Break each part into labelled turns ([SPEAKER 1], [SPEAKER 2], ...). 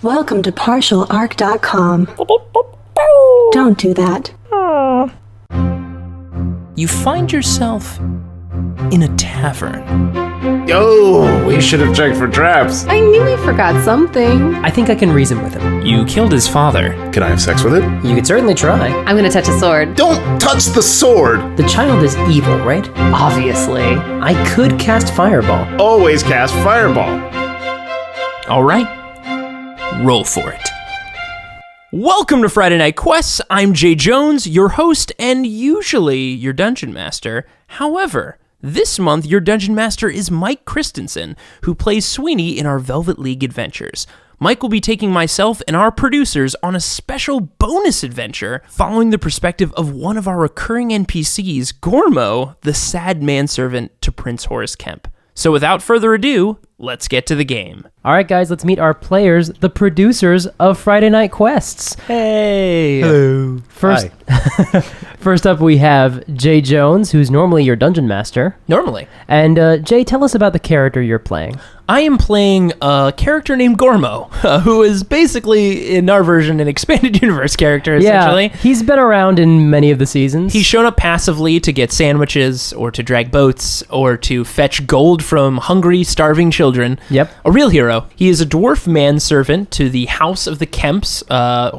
[SPEAKER 1] Welcome to partialarc.com. Don't do that.
[SPEAKER 2] You find yourself in a tavern.
[SPEAKER 3] Oh, we should have checked for traps.
[SPEAKER 4] I knew he forgot something.
[SPEAKER 5] I think I can reason with him.
[SPEAKER 2] You killed his father.
[SPEAKER 3] Can I have sex with it?
[SPEAKER 5] You could certainly try.
[SPEAKER 4] I'm gonna touch a sword.
[SPEAKER 3] Don't touch the sword!
[SPEAKER 5] The child is evil, right?
[SPEAKER 4] Obviously.
[SPEAKER 5] I could cast Fireball.
[SPEAKER 3] Always cast fireball.
[SPEAKER 2] All right, roll for it. Welcome to Friday Night Quests. I'm Jay Jones, your host and usually your dungeon master. However, this month your dungeon master is Mike Christensen, who plays Sweeney in our Velvet League adventures. Mike will be taking myself and our producers on a special bonus adventure following the perspective of one of our recurring NPCs, Gormo, the sad manservant to Prince Horace Kemp. So without further ado, let's get to the game.
[SPEAKER 5] All right, guys, let's meet our players, the producers of Friday Night Quests.
[SPEAKER 2] Hey.
[SPEAKER 3] Hello.
[SPEAKER 5] First up, we have Jay Jones, who's normally your dungeon master.
[SPEAKER 2] Normally.
[SPEAKER 5] And Jay, tell us about the character you're playing.
[SPEAKER 2] I am playing a character named Gormo, who is basically, in our version, an expanded universe character, essentially.
[SPEAKER 5] Yeah, he's been around in many of the seasons.
[SPEAKER 2] He's shown up passively to get sandwiches, or to drag boats, or to fetch gold from hungry, starving children.
[SPEAKER 5] Yep.
[SPEAKER 2] A real hero. He is a dwarf manservant to the House of the Kemps,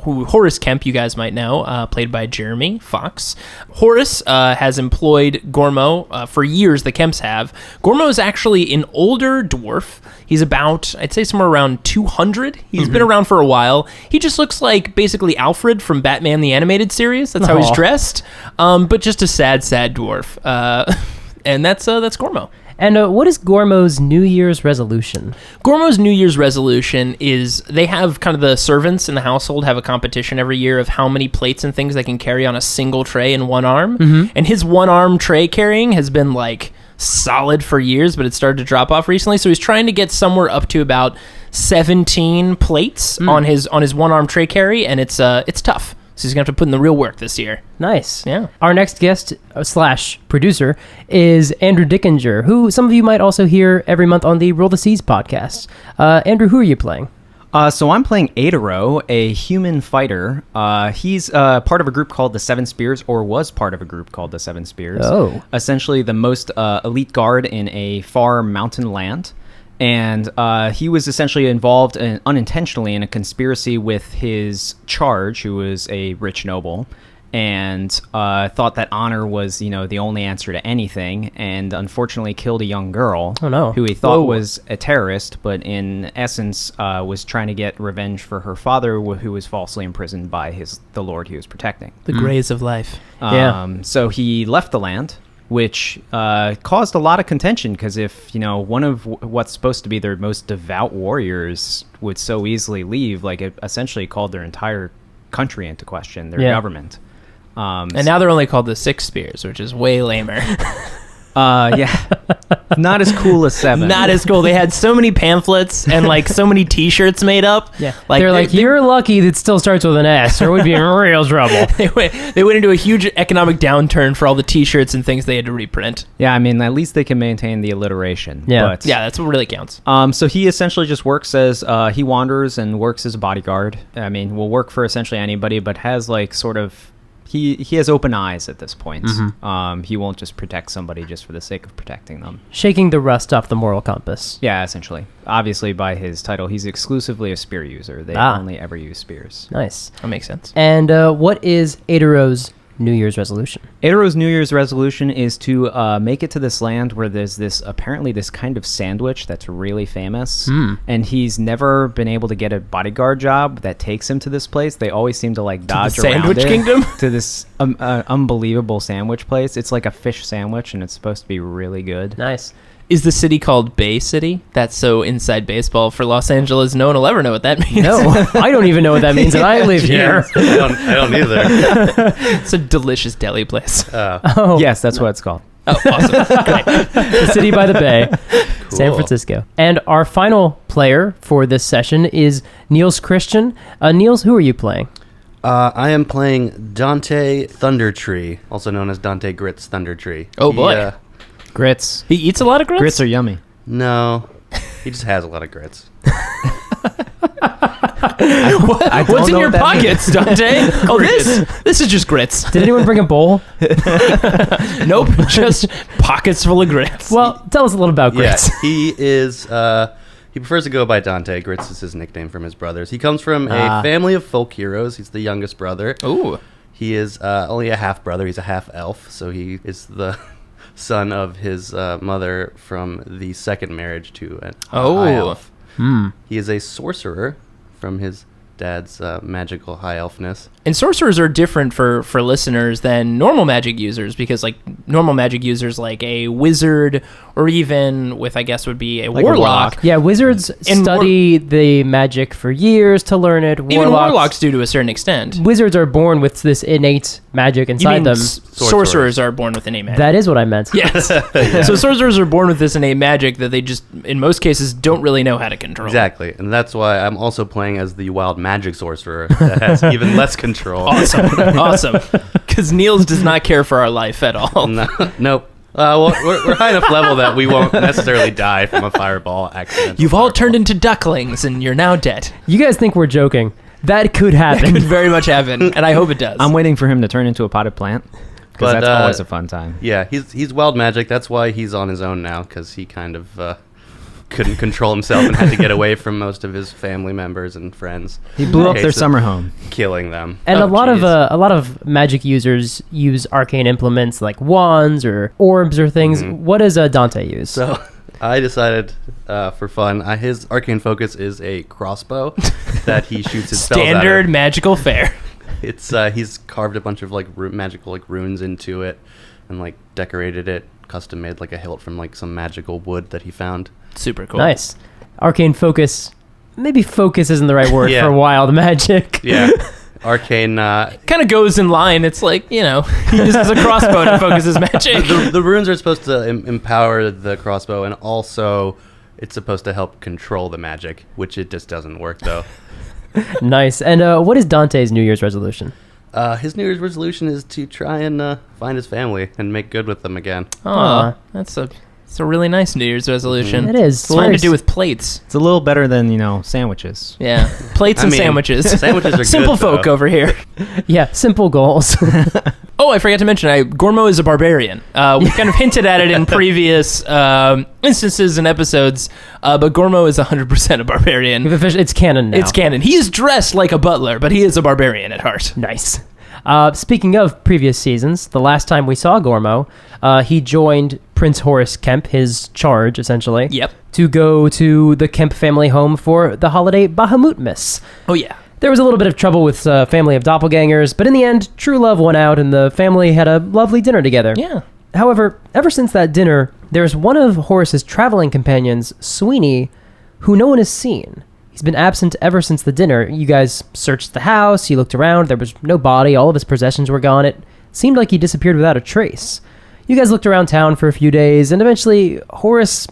[SPEAKER 2] who Horace Kemp, you guys might know, played by Jeremy Fox. Horace has employed Gormo for years, the Kemps have. Gormo is actually an older dwarf. He's about, I'd say, somewhere around 200. He's been around for a while. He just looks like basically Alfred from Batman the Animated Series. That's how he's dressed. But just a sad, sad dwarf. And that's Gormo.
[SPEAKER 5] And what is Gormo's New Year's resolution?
[SPEAKER 2] Gormo's New Year's resolution is they have kind of the servants in the household have a competition every year of how many plates and things they can carry on a single tray in one arm. And his one arm tray carrying has been like solid for years, but it started to drop off recently. So he's trying to get somewhere up to about 17 plates on his one arm tray carry, and it's tough. So he's gonna have to put in the real work this year.
[SPEAKER 5] Nice.
[SPEAKER 2] Yeah.
[SPEAKER 5] Our next guest / producer is Andrew Dickinger, who some of you might also hear every month on the Roll the Seas podcast. Andrew, who are you playing?
[SPEAKER 6] So I'm playing Aedoro, a human fighter. He's part of a group called the Seven Spears, or was part of a group called the Seven Spears.
[SPEAKER 5] Oh.
[SPEAKER 6] Essentially the most elite guard in a far mountain land. And he was essentially involved unintentionally in a conspiracy with his charge, who was a rich noble, and thought that honor was, the only answer to anything, and unfortunately killed a young girl who he thought was a terrorist, but in essence was trying to get revenge for her father, who was falsely imprisoned by the lord he was protecting.
[SPEAKER 2] The grays of life.
[SPEAKER 6] So he left the land, which caused a lot of contention, because if one of what's supposed to be their most devout warriors would so easily leave, like it essentially called their entire country into question, their government.
[SPEAKER 2] And now they're only called the Six Spears, which is way lamer.
[SPEAKER 6] Not as cool as Seven.
[SPEAKER 2] Not as cool. They had so many pamphlets and like so many T-shirts made up.
[SPEAKER 5] Yeah, they're like, you're lucky that still starts with an S, or we'd be in real trouble.
[SPEAKER 2] They went into a huge economic downturn for all the T-shirts and things they had to reprint.
[SPEAKER 6] Yeah, I mean, at least they can maintain the alliteration.
[SPEAKER 5] Yeah,
[SPEAKER 6] but,
[SPEAKER 2] yeah, that's what really counts.
[SPEAKER 6] So he essentially just works as he wanders and works as a bodyguard. I mean, will work for essentially anybody, but has like sort of. He has open eyes at this point. He won't just protect somebody just for the sake of protecting them.
[SPEAKER 5] Shaking the rust off the moral compass.
[SPEAKER 6] Yeah, essentially. Obviously, by his title, he's exclusively a spear user. They only ever use spears.
[SPEAKER 5] Nice.
[SPEAKER 2] That makes sense.
[SPEAKER 5] And what is Aedoro's New Year's resolution?
[SPEAKER 6] Aedoro's New Year's resolution is to make it to this land where there's this kind of sandwich that's really famous, and he's never been able to get a bodyguard job that takes him to this place. They always seem to like dodge around
[SPEAKER 2] Sandwich Kingdom
[SPEAKER 6] to this unbelievable sandwich place. It's like a fish sandwich, and it's supposed to be really good.
[SPEAKER 5] Nice.
[SPEAKER 2] Is the city called Bay City? That's so inside baseball for Los Angeles. No one will ever know what that means.
[SPEAKER 5] No, I don't even know what that means, and I live here.
[SPEAKER 3] I don't either.
[SPEAKER 2] It's a delicious deli place.
[SPEAKER 6] Yes, that's what it's called.
[SPEAKER 2] Oh, awesome. Great.
[SPEAKER 5] The city by the bay,
[SPEAKER 3] Cool.
[SPEAKER 5] San Francisco. And our final player for this session is Niels-Christian. Niels, who are you playing?
[SPEAKER 7] I am playing Dante Thundertree, also known as Dante Grits Thundertree.
[SPEAKER 2] Oh, boy.
[SPEAKER 6] Grits.
[SPEAKER 2] He eats a lot of grits?
[SPEAKER 6] Grits are yummy.
[SPEAKER 7] No, he just has a lot of grits.
[SPEAKER 2] What's in your pockets, Dante? Oh, this is just grits.
[SPEAKER 5] Did anyone bring a bowl?
[SPEAKER 2] Nope, just pockets full of grits.
[SPEAKER 5] Well, tell us a little about Grits.
[SPEAKER 7] Yeah, he is. He prefers to go by Dante. Grits is his nickname from his brothers. He comes from a family of folk heroes. He's the youngest brother.
[SPEAKER 2] Ooh.
[SPEAKER 7] He is only a half brother. He's a half elf, so he is the son of his mother from the second marriage to an high elf. He is a sorcerer from his dad's magical high elfness.
[SPEAKER 2] And sorcerers are different for listeners than normal magic users, because like normal magic users like a wizard or even with I guess would be a warlock.
[SPEAKER 5] Yeah, wizards study the magic for years to learn it.
[SPEAKER 2] Even warlocks do to a certain extent.
[SPEAKER 5] Wizards are born with this innate magic inside them.
[SPEAKER 2] Sorcerers are born with innate magic.
[SPEAKER 5] That is what I meant.
[SPEAKER 2] Yes. So sorcerers are born with this innate magic that they just, in most cases, don't really know how to control.
[SPEAKER 7] Exactly. And that's why I'm also playing as the wild magic sorcerer that has even less control.
[SPEAKER 2] Awesome. Because Niels does not care for our life at all.
[SPEAKER 7] Nope. Well, we're high enough level that we won't necessarily die from a fireball accident.
[SPEAKER 2] You've all turned into ducklings, and you're now dead.
[SPEAKER 5] You guys think we're joking. That could
[SPEAKER 2] That
[SPEAKER 5] happen.
[SPEAKER 2] could very much happen, and I hope it does.
[SPEAKER 6] I'm waiting for him to turn into a potted plant, because that's always a fun time.
[SPEAKER 7] Yeah, he's wild magic. That's why he's on his own now, because he kind of couldn't control himself and had to get away from most of his family members and friends.
[SPEAKER 6] He blew up
[SPEAKER 7] In
[SPEAKER 6] their
[SPEAKER 7] case of
[SPEAKER 6] summer home.
[SPEAKER 7] killing them.
[SPEAKER 5] And a lot of magic users use arcane implements like wands or orbs or things. What does Dante use?
[SPEAKER 7] So I decided for fun, his arcane focus is a crossbow that he shoots his spells out of.
[SPEAKER 2] Standard magical fare.
[SPEAKER 7] It's he's carved a bunch of like magical like runes into it and like decorated it, custom made like a hilt from like some magical wood that he found.
[SPEAKER 2] Super cool.
[SPEAKER 5] Nice. Arcane focus. Maybe focus isn't the right word
[SPEAKER 7] Yeah.
[SPEAKER 5] for wild magic.
[SPEAKER 7] Yeah. Arcane
[SPEAKER 2] Kind of goes in line. It's like, he uses a crossbow to focus his magic.
[SPEAKER 7] the runes are supposed to empower the crossbow, and also it's supposed to help control the magic, which it just doesn't work though.
[SPEAKER 5] Nice. And what is Dante's New Year's resolution?
[SPEAKER 7] His New Year's resolution is to try and find his family and make good with them again.
[SPEAKER 2] Oh, that's a really nice New Year's resolution.
[SPEAKER 5] It is.
[SPEAKER 2] It's a lot to do with plates.
[SPEAKER 6] It's a little better than, sandwiches.
[SPEAKER 2] Yeah, plates and sandwiches.
[SPEAKER 7] Sandwiches are
[SPEAKER 2] Simple
[SPEAKER 7] good,
[SPEAKER 2] folk
[SPEAKER 7] though.
[SPEAKER 2] over here.
[SPEAKER 5] Yeah, simple goals.
[SPEAKER 2] Oh, I forgot to mention, Gormo is a barbarian. We kind of hinted at it in previous instances and episodes, but Gormo is 100% a barbarian.
[SPEAKER 5] It's canon now.
[SPEAKER 2] It's canon. He is dressed like a butler, but he is a barbarian at heart.
[SPEAKER 5] Nice. Speaking of previous seasons, the last time we saw Gormo, he joined Prince Horace Kemp, his charge, essentially.
[SPEAKER 2] Yep.
[SPEAKER 5] To go to the Kemp family home for the holiday Bahamutmas.
[SPEAKER 2] Oh, yeah.
[SPEAKER 5] There was a little bit of trouble with a family of doppelgangers, but in the end, true love won out and the family had a lovely dinner together.
[SPEAKER 2] Yeah.
[SPEAKER 5] However, ever since that dinner, there's one of Horace's traveling companions, Sweeney, who no one has seen. He's been absent ever since the dinner. You guys searched the house, you looked around, there was no body, all of his possessions were gone. It seemed like he disappeared without a trace. You guys looked around town for a few days, and eventually Horace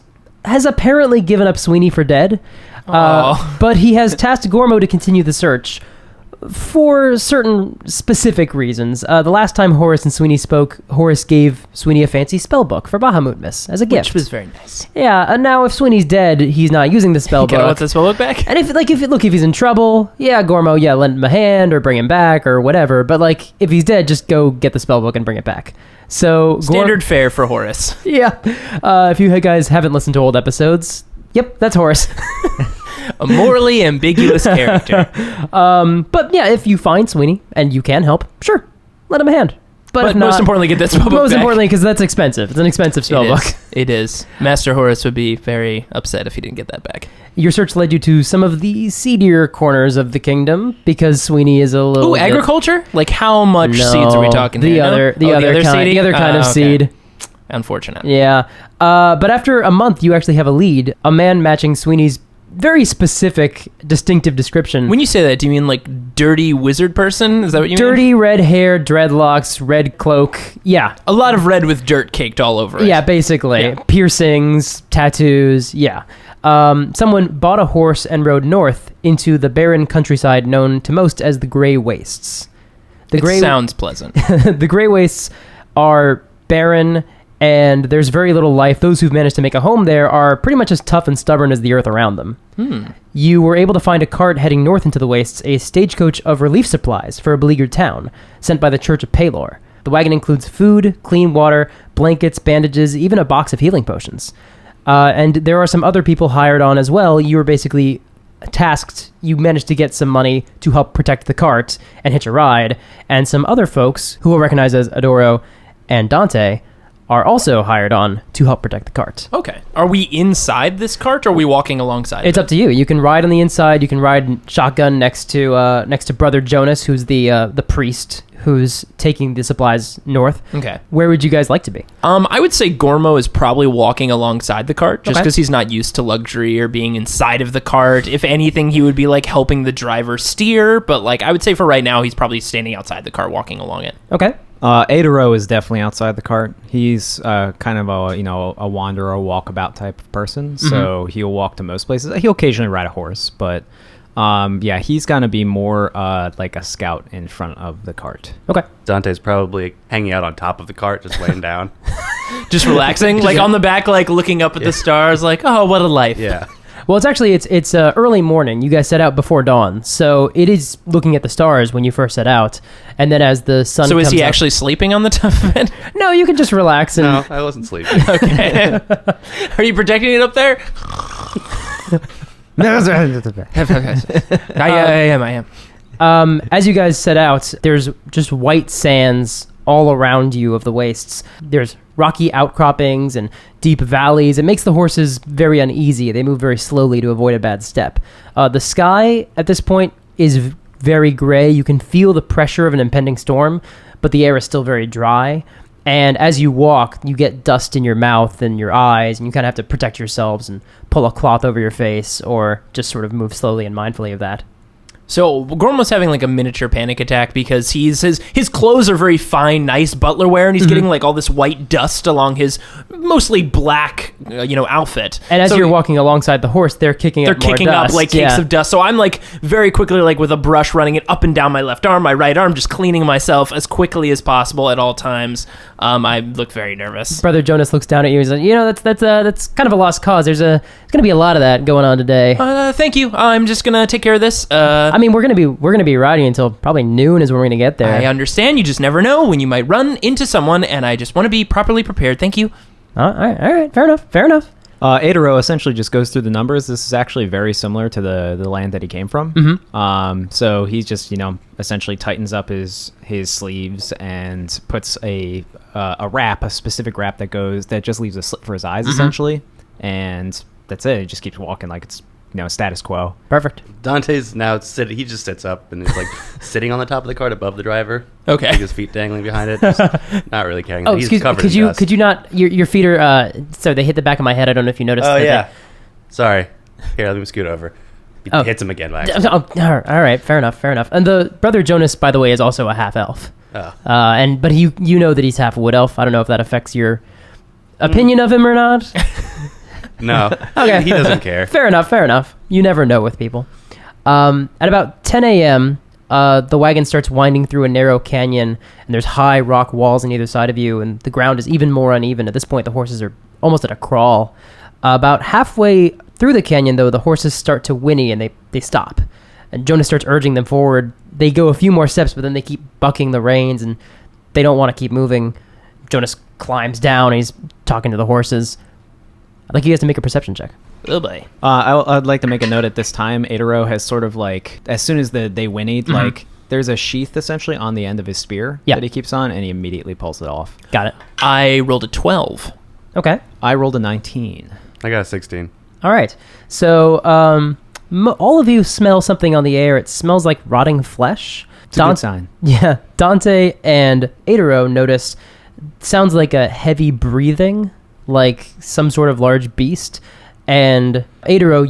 [SPEAKER 5] has apparently given up Sweeney for dead. But he has tasked Gormo to continue the search for certain specific reasons. The last time Horace and Sweeney spoke, Horace gave Sweeney a fancy spell book for Bahamutmas as a gift.
[SPEAKER 2] Which was very nice.
[SPEAKER 5] Yeah, and now if Sweeney's dead, he's not using the spell
[SPEAKER 2] Gotta
[SPEAKER 5] book.
[SPEAKER 2] want the spell book back?
[SPEAKER 5] And if he's in trouble, yeah, Gormo, lend him a hand or bring him back or whatever. But if he's dead, just go get the spell book and bring it back. So
[SPEAKER 2] Standard fare for Horace.
[SPEAKER 5] Yeah. If you guys haven't listened to old episodes, yep, that's Horace.
[SPEAKER 2] A morally ambiguous character.
[SPEAKER 5] But yeah, if you find Sweeney and you can help, sure, lend him a hand. But if
[SPEAKER 2] most
[SPEAKER 5] not,
[SPEAKER 2] importantly, get that spell book
[SPEAKER 5] most
[SPEAKER 2] back.
[SPEAKER 5] importantly, because that's expensive. It's an expensive spell book.
[SPEAKER 2] It is. Master Horace would be very upset if he didn't get that back.
[SPEAKER 5] Your search led you to some of the seedier corners of the kingdom because Sweeney is a little.
[SPEAKER 2] Ooh, agriculture? Like how much seeds are we talking
[SPEAKER 5] the
[SPEAKER 2] here?
[SPEAKER 5] other,
[SPEAKER 2] No?
[SPEAKER 5] the other kind,
[SPEAKER 2] seeding?
[SPEAKER 5] the other kind of
[SPEAKER 2] Okay.
[SPEAKER 5] seed.
[SPEAKER 2] Unfortunate.
[SPEAKER 5] Yeah. But after a month, you actually have a lead. A man matching Sweeney's very specific, distinctive description.
[SPEAKER 2] When you say that, do you mean like dirty wizard person? Is that what you mean?
[SPEAKER 5] Dirty red hair, dreadlocks, red cloak. Yeah.
[SPEAKER 2] A lot of red with dirt caked all over it.
[SPEAKER 5] Yeah, basically.
[SPEAKER 2] Yeah.
[SPEAKER 5] Piercings, tattoos, yeah. Someone bought a horse and rode north into the barren countryside known to most as the Grey Wastes.
[SPEAKER 2] It sounds pleasant.
[SPEAKER 5] The Grey Wastes are barren and there's very little life. Those who've managed to make a home there are pretty much as tough and stubborn as the earth around them. You were able to find a cart heading north into the wastes, a stagecoach of relief supplies for a beleaguered town, sent by the Church of Palor. The wagon includes food, clean water, blankets, bandages, even a box of healing potions. And there are some other people hired on as well. You were basically tasked, you managed to get some money to help protect the cart and hitch a ride, and some other folks who will recognize as Aedoro and Dante are also hired on to help protect the cart.
[SPEAKER 2] Okay. Are we inside this cart or are we walking alongside
[SPEAKER 5] It's
[SPEAKER 2] it?
[SPEAKER 5] up to you. You can ride on the inside. You can ride shotgun next to Brother Jonas, who's the priest who's taking the supplies north.
[SPEAKER 2] Okay.
[SPEAKER 5] Where would you guys like to be?
[SPEAKER 2] I would say Gormo is probably walking alongside the cart just
[SPEAKER 5] Okay.
[SPEAKER 2] because he's not used to luxury or being inside of the cart. If anything, he would be like helping the driver steer, but like I would say for right now, he's probably standing outside the cart walking along it.
[SPEAKER 5] Okay.
[SPEAKER 6] Aedoro is definitely outside the cart. He's kind of a wanderer, walkabout type of person. So he'll walk to most places. He'll occasionally ride a horse, but yeah, he's gonna be more like a scout in front of the cart.
[SPEAKER 5] Okay.
[SPEAKER 7] Dante's probably hanging out on top of the cart, just laying down.
[SPEAKER 2] Just relaxing, like on the back, like looking up at the stars, like, oh, what a life.
[SPEAKER 7] Yeah.
[SPEAKER 5] Well, it's early morning. You guys set out before dawn, so it is looking at the stars when you first set out, and then as the sun.
[SPEAKER 2] So is
[SPEAKER 5] comes
[SPEAKER 2] he
[SPEAKER 5] up-
[SPEAKER 2] actually sleeping on the top of it?
[SPEAKER 5] No, you can just relax and.
[SPEAKER 7] No, I wasn't sleeping.
[SPEAKER 2] Okay. Are you protecting it up there? I am.
[SPEAKER 5] As you guys set out, there's just white sands all around you of the wastes. There's rocky outcroppings and deep valleys. It makes the horses very uneasy. They move very slowly to avoid a bad step. The sky at this point is very gray. You can feel the pressure of an impending storm, but the air is still very dry. And as you walk, you get dust in your mouth and your eyes, and you kind of have to protect yourselves and pull a cloth over your face or just sort of move slowly and mindfully of that.
[SPEAKER 2] So Gormo's having like a miniature panic attack because his clothes are very fine, nice butler wear, and he's getting like all this white dust along his mostly black, outfit.
[SPEAKER 5] And as
[SPEAKER 2] So
[SPEAKER 5] you're walking alongside the horse, they're kicking
[SPEAKER 2] they're
[SPEAKER 5] up more
[SPEAKER 2] kicking up
[SPEAKER 5] dust.
[SPEAKER 2] like cakes of dust. So I'm like very quickly, like with a brush, running it up and down my left arm, my right arm, just cleaning myself as quickly as possible at all times. I look very nervous.
[SPEAKER 5] Brother Jonas looks down at you. He's like, that's kind of a lost cause. There's going to be a lot of that going on today.
[SPEAKER 2] Thank you. I'm just gonna take care of this.
[SPEAKER 5] I mean, we're gonna be riding until probably noon is when we're gonna get there.
[SPEAKER 2] I understand. You just never know when you might run into someone, and I just want to be properly prepared. Thank you.
[SPEAKER 5] All right. Fair enough.
[SPEAKER 6] Aedoro essentially just goes through the numbers. This is actually very similar to the land that he came from. So he just essentially tightens up his sleeves and puts a specific wrap that just leaves a slit for his eyes essentially, and that's it. He just keeps walking like it's status quo.
[SPEAKER 5] Perfect.
[SPEAKER 7] Dante's now sitting. He just sits up and is like sitting on the top of the cart above the driver.
[SPEAKER 2] Okay.
[SPEAKER 7] Like his feet dangling behind it. Just not really caring.
[SPEAKER 5] Oh,
[SPEAKER 7] He's
[SPEAKER 5] excuse me.
[SPEAKER 7] covered
[SPEAKER 5] Could
[SPEAKER 7] in
[SPEAKER 5] you
[SPEAKER 7] dust.
[SPEAKER 5] could you not your feet are so they hit the back of my head. I don't know if you noticed.
[SPEAKER 7] Oh
[SPEAKER 5] that
[SPEAKER 7] yeah. Sorry. Here, let me scoot over. He hits him again by
[SPEAKER 5] they-
[SPEAKER 7] accident.
[SPEAKER 5] all right. Fair enough. And the Brother Jonas, by the way, is also a half elf.
[SPEAKER 7] Oh.
[SPEAKER 5] But you know that he's half wood elf. I don't know if that affects your opinion of him or not.
[SPEAKER 7] No.
[SPEAKER 5] Okay.
[SPEAKER 7] He doesn't care.
[SPEAKER 5] Fair enough. You never know with people. At about 10 a.m., the wagon starts winding through a narrow canyon, and there's high rock walls on either side of you, and the ground is even more uneven. At this point, the horses are almost at a crawl. About halfway through the canyon, though, the horses start to whinny, and they stop. And Jonas starts urging them forward. They go a few more steps, but then they keep bucking the reins, and they don't want to keep moving. Jonas climbs down, and he's talking to the horses. I'd like you guys to make a perception check.
[SPEAKER 2] Oh boy.
[SPEAKER 6] I'd like to make a note at this time. Aedoro has sort of like, as soon as they whinnied, like there's a sheath essentially on the end of his spear
[SPEAKER 5] Yeah.
[SPEAKER 6] that he keeps on, and he immediately pulls it off.
[SPEAKER 5] Got it.
[SPEAKER 2] I rolled a 12.
[SPEAKER 5] Okay.
[SPEAKER 6] I rolled a 19.
[SPEAKER 7] I got a 16.
[SPEAKER 5] All right. So all of you smell something on the air. It smells like rotting flesh.
[SPEAKER 6] It's a good sign.
[SPEAKER 5] Yeah. Dante and Aedoro notice sounds like a heavy breathing, like some sort of large beast. And Aedoro,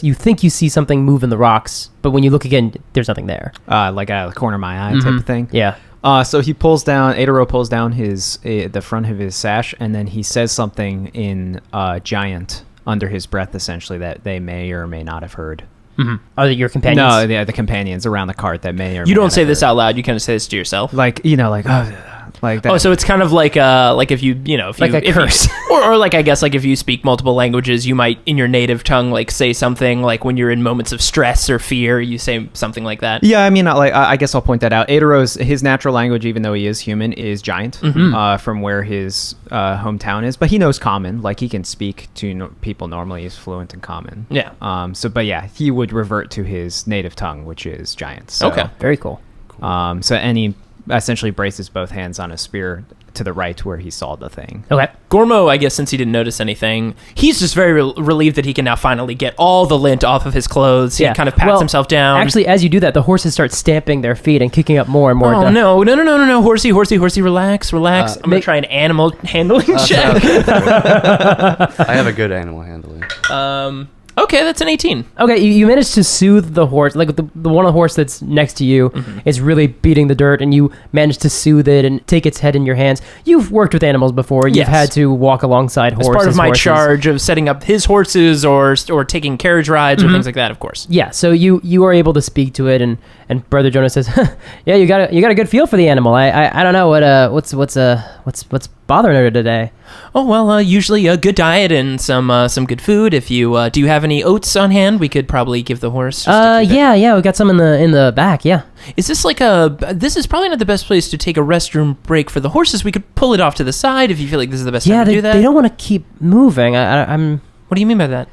[SPEAKER 5] you think you see something move in the rocks, but when you look again, there's nothing there.
[SPEAKER 6] Like out of the corner of my eye type of thing.
[SPEAKER 5] Yeah.
[SPEAKER 6] So Aedoro pulls down the front of his sash, and then he says something in giant under his breath, essentially, that they may or may not have heard.
[SPEAKER 5] Are they your companions?
[SPEAKER 6] No, the companions around the cart that may or
[SPEAKER 2] You
[SPEAKER 6] may
[SPEAKER 2] don't
[SPEAKER 6] not
[SPEAKER 2] say
[SPEAKER 6] have
[SPEAKER 2] this
[SPEAKER 6] heard.
[SPEAKER 2] out loud. You kind of say this to yourself.
[SPEAKER 6] Like, Like that.
[SPEAKER 2] Oh, so it's kind of like if you if you
[SPEAKER 5] Like a
[SPEAKER 2] if
[SPEAKER 5] curse.
[SPEAKER 2] you, or like I guess like if you speak multiple languages, you might in your native tongue like say something like when you're in moments of stress or fear, you say something like that.
[SPEAKER 6] Yeah, I mean, I guess I'll point that out. Aedoro's his natural language, even though he is human, is Giant, from where his hometown is. But he knows Common, like he can speak to people normally. He's fluent in Common.
[SPEAKER 2] Yeah.
[SPEAKER 6] But yeah, he would revert to his native tongue, which is Giant. So,
[SPEAKER 2] Okay.
[SPEAKER 5] Very cool.
[SPEAKER 6] And he essentially braces both hands on a spear to the right where he saw the thing.
[SPEAKER 5] Okay.
[SPEAKER 2] Gormo, I guess since he didn't notice anything, he's just very relieved that he can now finally get all the lint off of his clothes. He kind of pats himself down.
[SPEAKER 5] Actually, as you do that, the horses start stamping their feet and kicking up more and more.
[SPEAKER 2] Oh, no. Horsey, relax. I'm going to try an animal handling check.
[SPEAKER 7] I have a good animal handling.
[SPEAKER 2] Okay, that's an 18.
[SPEAKER 5] Okay, you managed to soothe the horse. Like the one of the horse that's next to you is really beating the dirt, and you managed to soothe it and take its head in your hands. You've worked with animals before. You've
[SPEAKER 2] Yes.
[SPEAKER 5] had to walk alongside horses.
[SPEAKER 2] As part of my
[SPEAKER 5] horses.
[SPEAKER 2] charge of setting up his horses or taking carriage rides or things like that, of course.
[SPEAKER 5] Yeah, so you are able to speak to it, and Brother Jonas says, "Yeah, you got a good feel for the animal. I don't know what's bothering her today."
[SPEAKER 2] Oh, well, usually a good diet and some good food. If you do you have any oats on hand? We could probably give the horse.
[SPEAKER 5] Yeah, we got some in the back. Yeah.
[SPEAKER 2] Is this this is probably not the best place to take a restroom break for the horses. We could pull it off to the side if you feel like this is the best time to do that.
[SPEAKER 5] they don't want to keep moving. I'm.
[SPEAKER 2] What do you mean by that?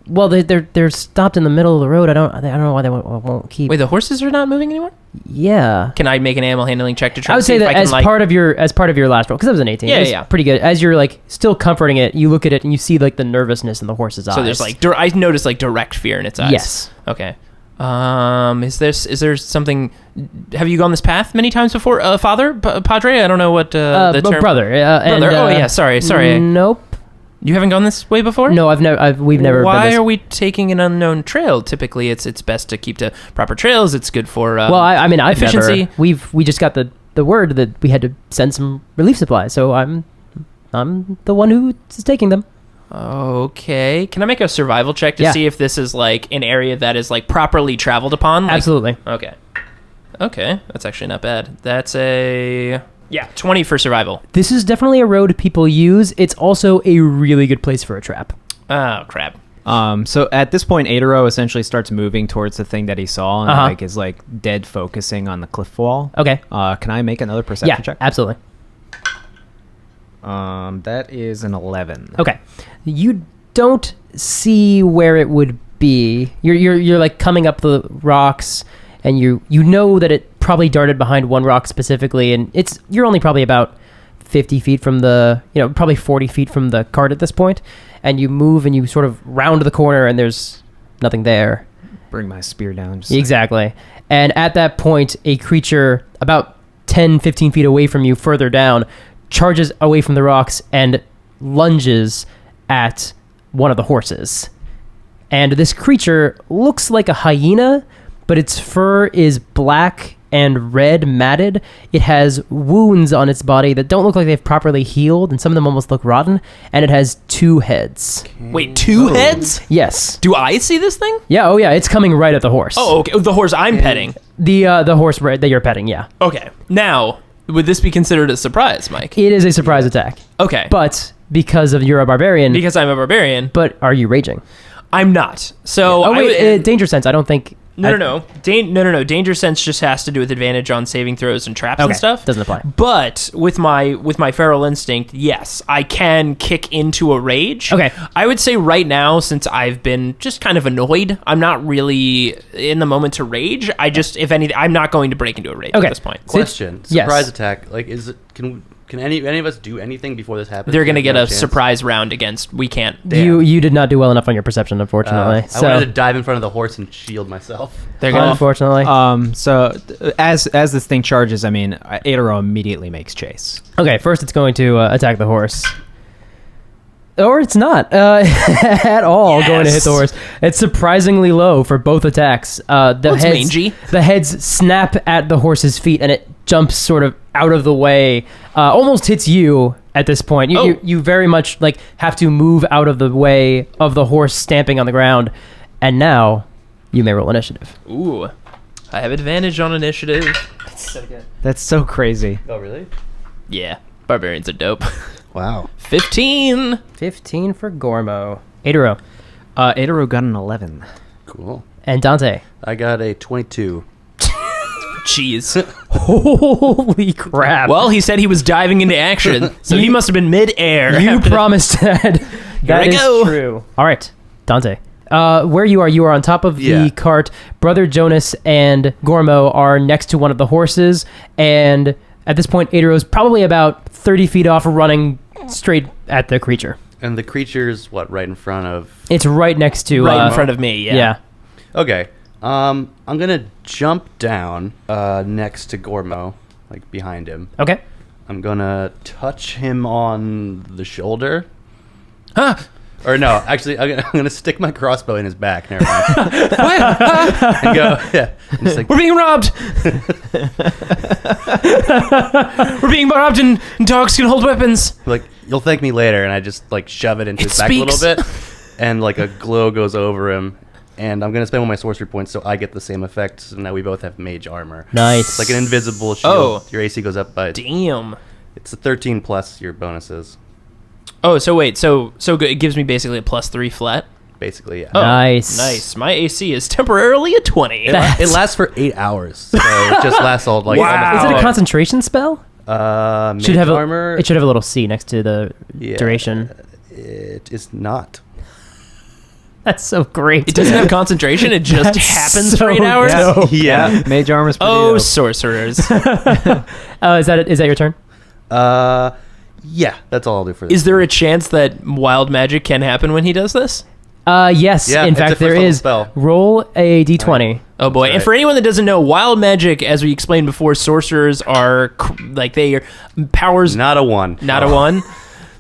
[SPEAKER 5] Well, they're stopped in the middle of the road. I don't know why they won't keep.
[SPEAKER 2] Wait, the horses are not moving anymore?
[SPEAKER 5] Yeah.
[SPEAKER 2] Can I make an animal handling check to try
[SPEAKER 5] I would
[SPEAKER 2] to see
[SPEAKER 5] say
[SPEAKER 2] if
[SPEAKER 5] that
[SPEAKER 2] I can,
[SPEAKER 5] part of your last roll, because that was an 18.
[SPEAKER 2] Yeah,
[SPEAKER 5] It was
[SPEAKER 2] yeah.
[SPEAKER 5] pretty good. As you're like still comforting it, you look at it and you see like the nervousness in the horse's eyes.
[SPEAKER 2] So there's like I noticed like direct fear in its eyes.
[SPEAKER 5] Yes.
[SPEAKER 2] Okay. Is there something? Have you gone this path many times before, Father, Padre? I don't know what the term.
[SPEAKER 5] Brother.
[SPEAKER 2] Brother. Oh yeah, sorry.
[SPEAKER 5] Nope.
[SPEAKER 2] You haven't gone this way before?
[SPEAKER 5] No, we've never.
[SPEAKER 2] Why
[SPEAKER 5] been this.
[SPEAKER 2] are we taking an unknown trail? Typically, it's best to keep to proper trails. It's good for
[SPEAKER 5] Well, I mean, I've
[SPEAKER 2] efficiency.
[SPEAKER 5] never. We just got the word that we had to send some relief supplies, so I'm the one who is taking them.
[SPEAKER 2] Okay. Can I make a survival check to
[SPEAKER 5] Yeah.
[SPEAKER 2] see if this is like an area that is like properly traveled upon? Like,
[SPEAKER 5] Absolutely.
[SPEAKER 2] Okay. That's actually not bad. That's a 20 for survival.
[SPEAKER 5] This is definitely a road people use. It's also a really good place for a trap.
[SPEAKER 2] Oh crap.
[SPEAKER 6] So at this point, Aedoro essentially starts moving towards the thing that he saw and like is like dead focusing on the cliff wall.
[SPEAKER 5] Okay.
[SPEAKER 6] Can I make another perception check?
[SPEAKER 5] Absolutely.
[SPEAKER 6] That is an 11.
[SPEAKER 5] Okay. You don't see where it would be. You're like coming up the rocks, and you know that it probably darted behind one rock specifically, and you're only probably about 50 feet from probably 40 feet from the cart at this point, and you move and you sort of round the corner, and there's nothing there.
[SPEAKER 6] Bring my spear down.
[SPEAKER 5] Exactly. And at that point, a creature about 10, 15 feet away from you, further down, charges away from the rocks and lunges at one of the horses. And this creature looks like a hyena, but its fur is black and red matted. It has wounds on its body that don't look like they've properly healed, and some of them almost look rotten, and it has 2 heads.
[SPEAKER 2] Wait, 2 heads?
[SPEAKER 5] Yes.
[SPEAKER 2] Do I see this thing?
[SPEAKER 5] Yeah, oh yeah, it's coming right at the horse.
[SPEAKER 2] Oh, okay. The horse I'm petting.
[SPEAKER 5] The horse that you're petting, yeah.
[SPEAKER 2] Okay. Now, would this be considered a surprise, Mike?
[SPEAKER 5] It is a surprise attack.
[SPEAKER 2] Okay.
[SPEAKER 5] But because you're a barbarian.
[SPEAKER 2] Because I'm a barbarian.
[SPEAKER 5] But are you raging?
[SPEAKER 2] I'm not. So
[SPEAKER 5] danger sense. I don't think.
[SPEAKER 2] No. Danger sense just has to do with advantage on saving throws and traps and stuff.
[SPEAKER 5] Doesn't apply.
[SPEAKER 2] But with my feral instinct, yes, I can kick into a rage.
[SPEAKER 5] Okay.
[SPEAKER 2] I would say right now, since I've been just kind of annoyed, I'm not really in the moment to rage. If anything, I'm not going to break into a rage at this point.
[SPEAKER 7] Question:
[SPEAKER 5] Yes.
[SPEAKER 7] Surprise attack. Like, can any of us do anything before this happens?
[SPEAKER 2] They're gonna get a
[SPEAKER 7] chance?
[SPEAKER 2] surprise round against. We can't.
[SPEAKER 5] You did not do well enough on your perception, unfortunately.
[SPEAKER 7] I wanted to dive in front of the horse and shield myself.
[SPEAKER 2] They're gonna.
[SPEAKER 5] Unfortunately.
[SPEAKER 6] So as this thing charges, I mean, Aedoro immediately makes chase.
[SPEAKER 5] Okay, first it's going to attack the horse. Or it's not at all going to hit the horse. It's surprisingly low for both attacks.
[SPEAKER 2] It's mangy.
[SPEAKER 5] The heads snap at the horse's feet, and it jumps sort of out of the way. Almost hits you at this point. You very much like have to move out of the way of the horse stamping on the ground. And now you may roll initiative.
[SPEAKER 2] Ooh, I have advantage on initiative.
[SPEAKER 6] That's so crazy.
[SPEAKER 7] Oh, really?
[SPEAKER 2] Yeah, barbarians are dope.
[SPEAKER 3] Wow.
[SPEAKER 2] 15.
[SPEAKER 5] 15 for Gormo. Aedoro.
[SPEAKER 6] Aedoro got an 11.
[SPEAKER 3] Cool.
[SPEAKER 5] And Dante.
[SPEAKER 3] I got a 22.
[SPEAKER 2] Jeez.
[SPEAKER 5] Holy crap.
[SPEAKER 2] Well, he said he was diving into action, so he must have been mid-air.
[SPEAKER 5] you promised that. That
[SPEAKER 2] I
[SPEAKER 5] is
[SPEAKER 2] go.
[SPEAKER 5] true. All right, Dante. Where you are on top of
[SPEAKER 3] Yeah.
[SPEAKER 5] the cart. Brother Jonas and Gormo are next to one of the horses, and at this point, Aedoro's probably about 30 feet off, running straight at the creature.
[SPEAKER 7] And the creature's what, right in front of...
[SPEAKER 5] It's right next to...
[SPEAKER 2] Right in front of me, yeah.
[SPEAKER 7] Okay. I'm gonna jump down next to Gormo, like behind him.
[SPEAKER 5] Okay.
[SPEAKER 7] I'm gonna touch him on the shoulder.
[SPEAKER 2] Huh?
[SPEAKER 7] Or no, actually, I'm gonna stick my crossbow in his back. Never mind. And go, yeah. I'm just like,
[SPEAKER 2] We're being robbed! We're being robbed and dogs can hold weapons.
[SPEAKER 7] like, you'll thank me later. And I just like shove it into
[SPEAKER 2] It
[SPEAKER 7] his back a little
[SPEAKER 2] speaks.
[SPEAKER 7] bit, and like a glow goes over him. And I'm gonna spend one of my sorcery points so I get the same effect. So now we both have mage armor.
[SPEAKER 5] Nice.
[SPEAKER 7] It's like an invisible shield.
[SPEAKER 2] Oh.
[SPEAKER 7] Your AC goes up by...
[SPEAKER 2] Damn.
[SPEAKER 7] It's a 13 plus your bonuses,
[SPEAKER 2] Oh, so wait, so good. It gives me basically a +3 flat.
[SPEAKER 7] basically. Yeah.
[SPEAKER 2] Oh,
[SPEAKER 5] Nice.
[SPEAKER 2] Nice. My AC is temporarily a 20.
[SPEAKER 7] It lasts for 8 hours, so it just lasts all like.
[SPEAKER 2] Wow.
[SPEAKER 5] Is it a concentration spell?
[SPEAKER 7] Mage
[SPEAKER 5] Should have
[SPEAKER 7] armor.
[SPEAKER 5] It should have a little C next to the
[SPEAKER 7] Yeah.
[SPEAKER 5] duration.
[SPEAKER 7] It is not.
[SPEAKER 5] That's so great.
[SPEAKER 2] It doesn't have concentration. It just
[SPEAKER 5] That's
[SPEAKER 2] happens
[SPEAKER 5] so
[SPEAKER 2] for 8 hours.
[SPEAKER 5] dope.
[SPEAKER 7] Yeah.
[SPEAKER 6] Mage armor's pretty
[SPEAKER 2] Oh,
[SPEAKER 6] dope.
[SPEAKER 2] sorcerers.
[SPEAKER 5] Is that your turn?
[SPEAKER 7] Yeah. That's all I'll do for this.
[SPEAKER 2] Is there a chance that wild magic can happen when he does this?
[SPEAKER 5] Yes.
[SPEAKER 7] Yeah,
[SPEAKER 5] in
[SPEAKER 7] it's a
[SPEAKER 5] fact, there
[SPEAKER 7] first level
[SPEAKER 5] is.
[SPEAKER 7] spell.
[SPEAKER 5] Roll a d20.
[SPEAKER 2] Oh boy!
[SPEAKER 7] That's
[SPEAKER 2] And
[SPEAKER 7] right.
[SPEAKER 2] for anyone that doesn't know, wild magic, as we explained before, sorcerers are they are powers.
[SPEAKER 7] Not a 1.
[SPEAKER 2] Not a one.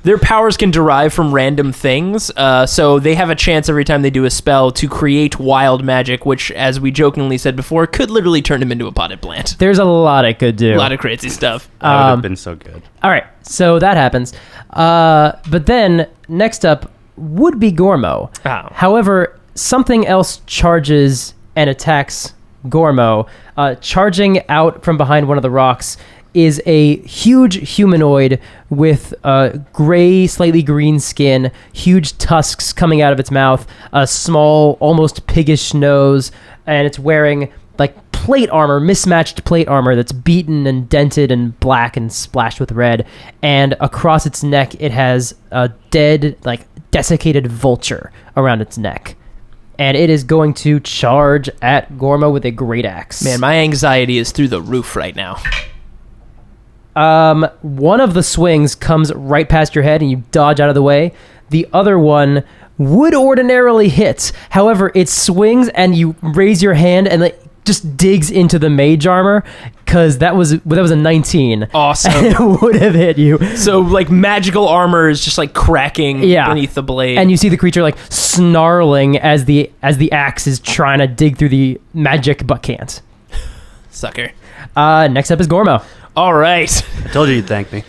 [SPEAKER 2] Their powers can derive from random things, so they have a chance every time they do a spell to create wild magic, which, as we jokingly said before, could literally turn him into a potted plant.
[SPEAKER 5] There's a lot it could do.
[SPEAKER 2] A lot of crazy stuff.
[SPEAKER 7] That would have been so good.
[SPEAKER 5] All right, so that happens. But then next up would be Gormo.
[SPEAKER 2] Oh.
[SPEAKER 5] However, something else charges and attacks Gormo. Charging out from behind one of the rocks is a huge humanoid with gray, slightly green skin, huge tusks coming out of its mouth, a small, almost piggish nose, and it's wearing like plate armor, mismatched plate armor that's beaten and dented and black and splashed with red. And across its neck, it has a dead, like desiccated vulture around its neck. And it is going to charge at Gormo with a great axe.
[SPEAKER 2] Man, my anxiety is through the roof right now.
[SPEAKER 5] One of the swings comes right past your head and you dodge out of the way. The other one would ordinarily hit. However, it swings and you raise your hand and it just digs into the mage armor because that was a 19.
[SPEAKER 2] Awesome.
[SPEAKER 5] And it would have hit you.
[SPEAKER 2] So, like, magical armor is just, like, cracking
[SPEAKER 5] Yeah.
[SPEAKER 2] beneath the blade.
[SPEAKER 5] And you see the creature like snarling as the axe is trying to dig through the magic but can't.
[SPEAKER 2] Sucker.
[SPEAKER 5] Next up is Gormo.
[SPEAKER 2] All right.
[SPEAKER 7] I told you you'd thank me.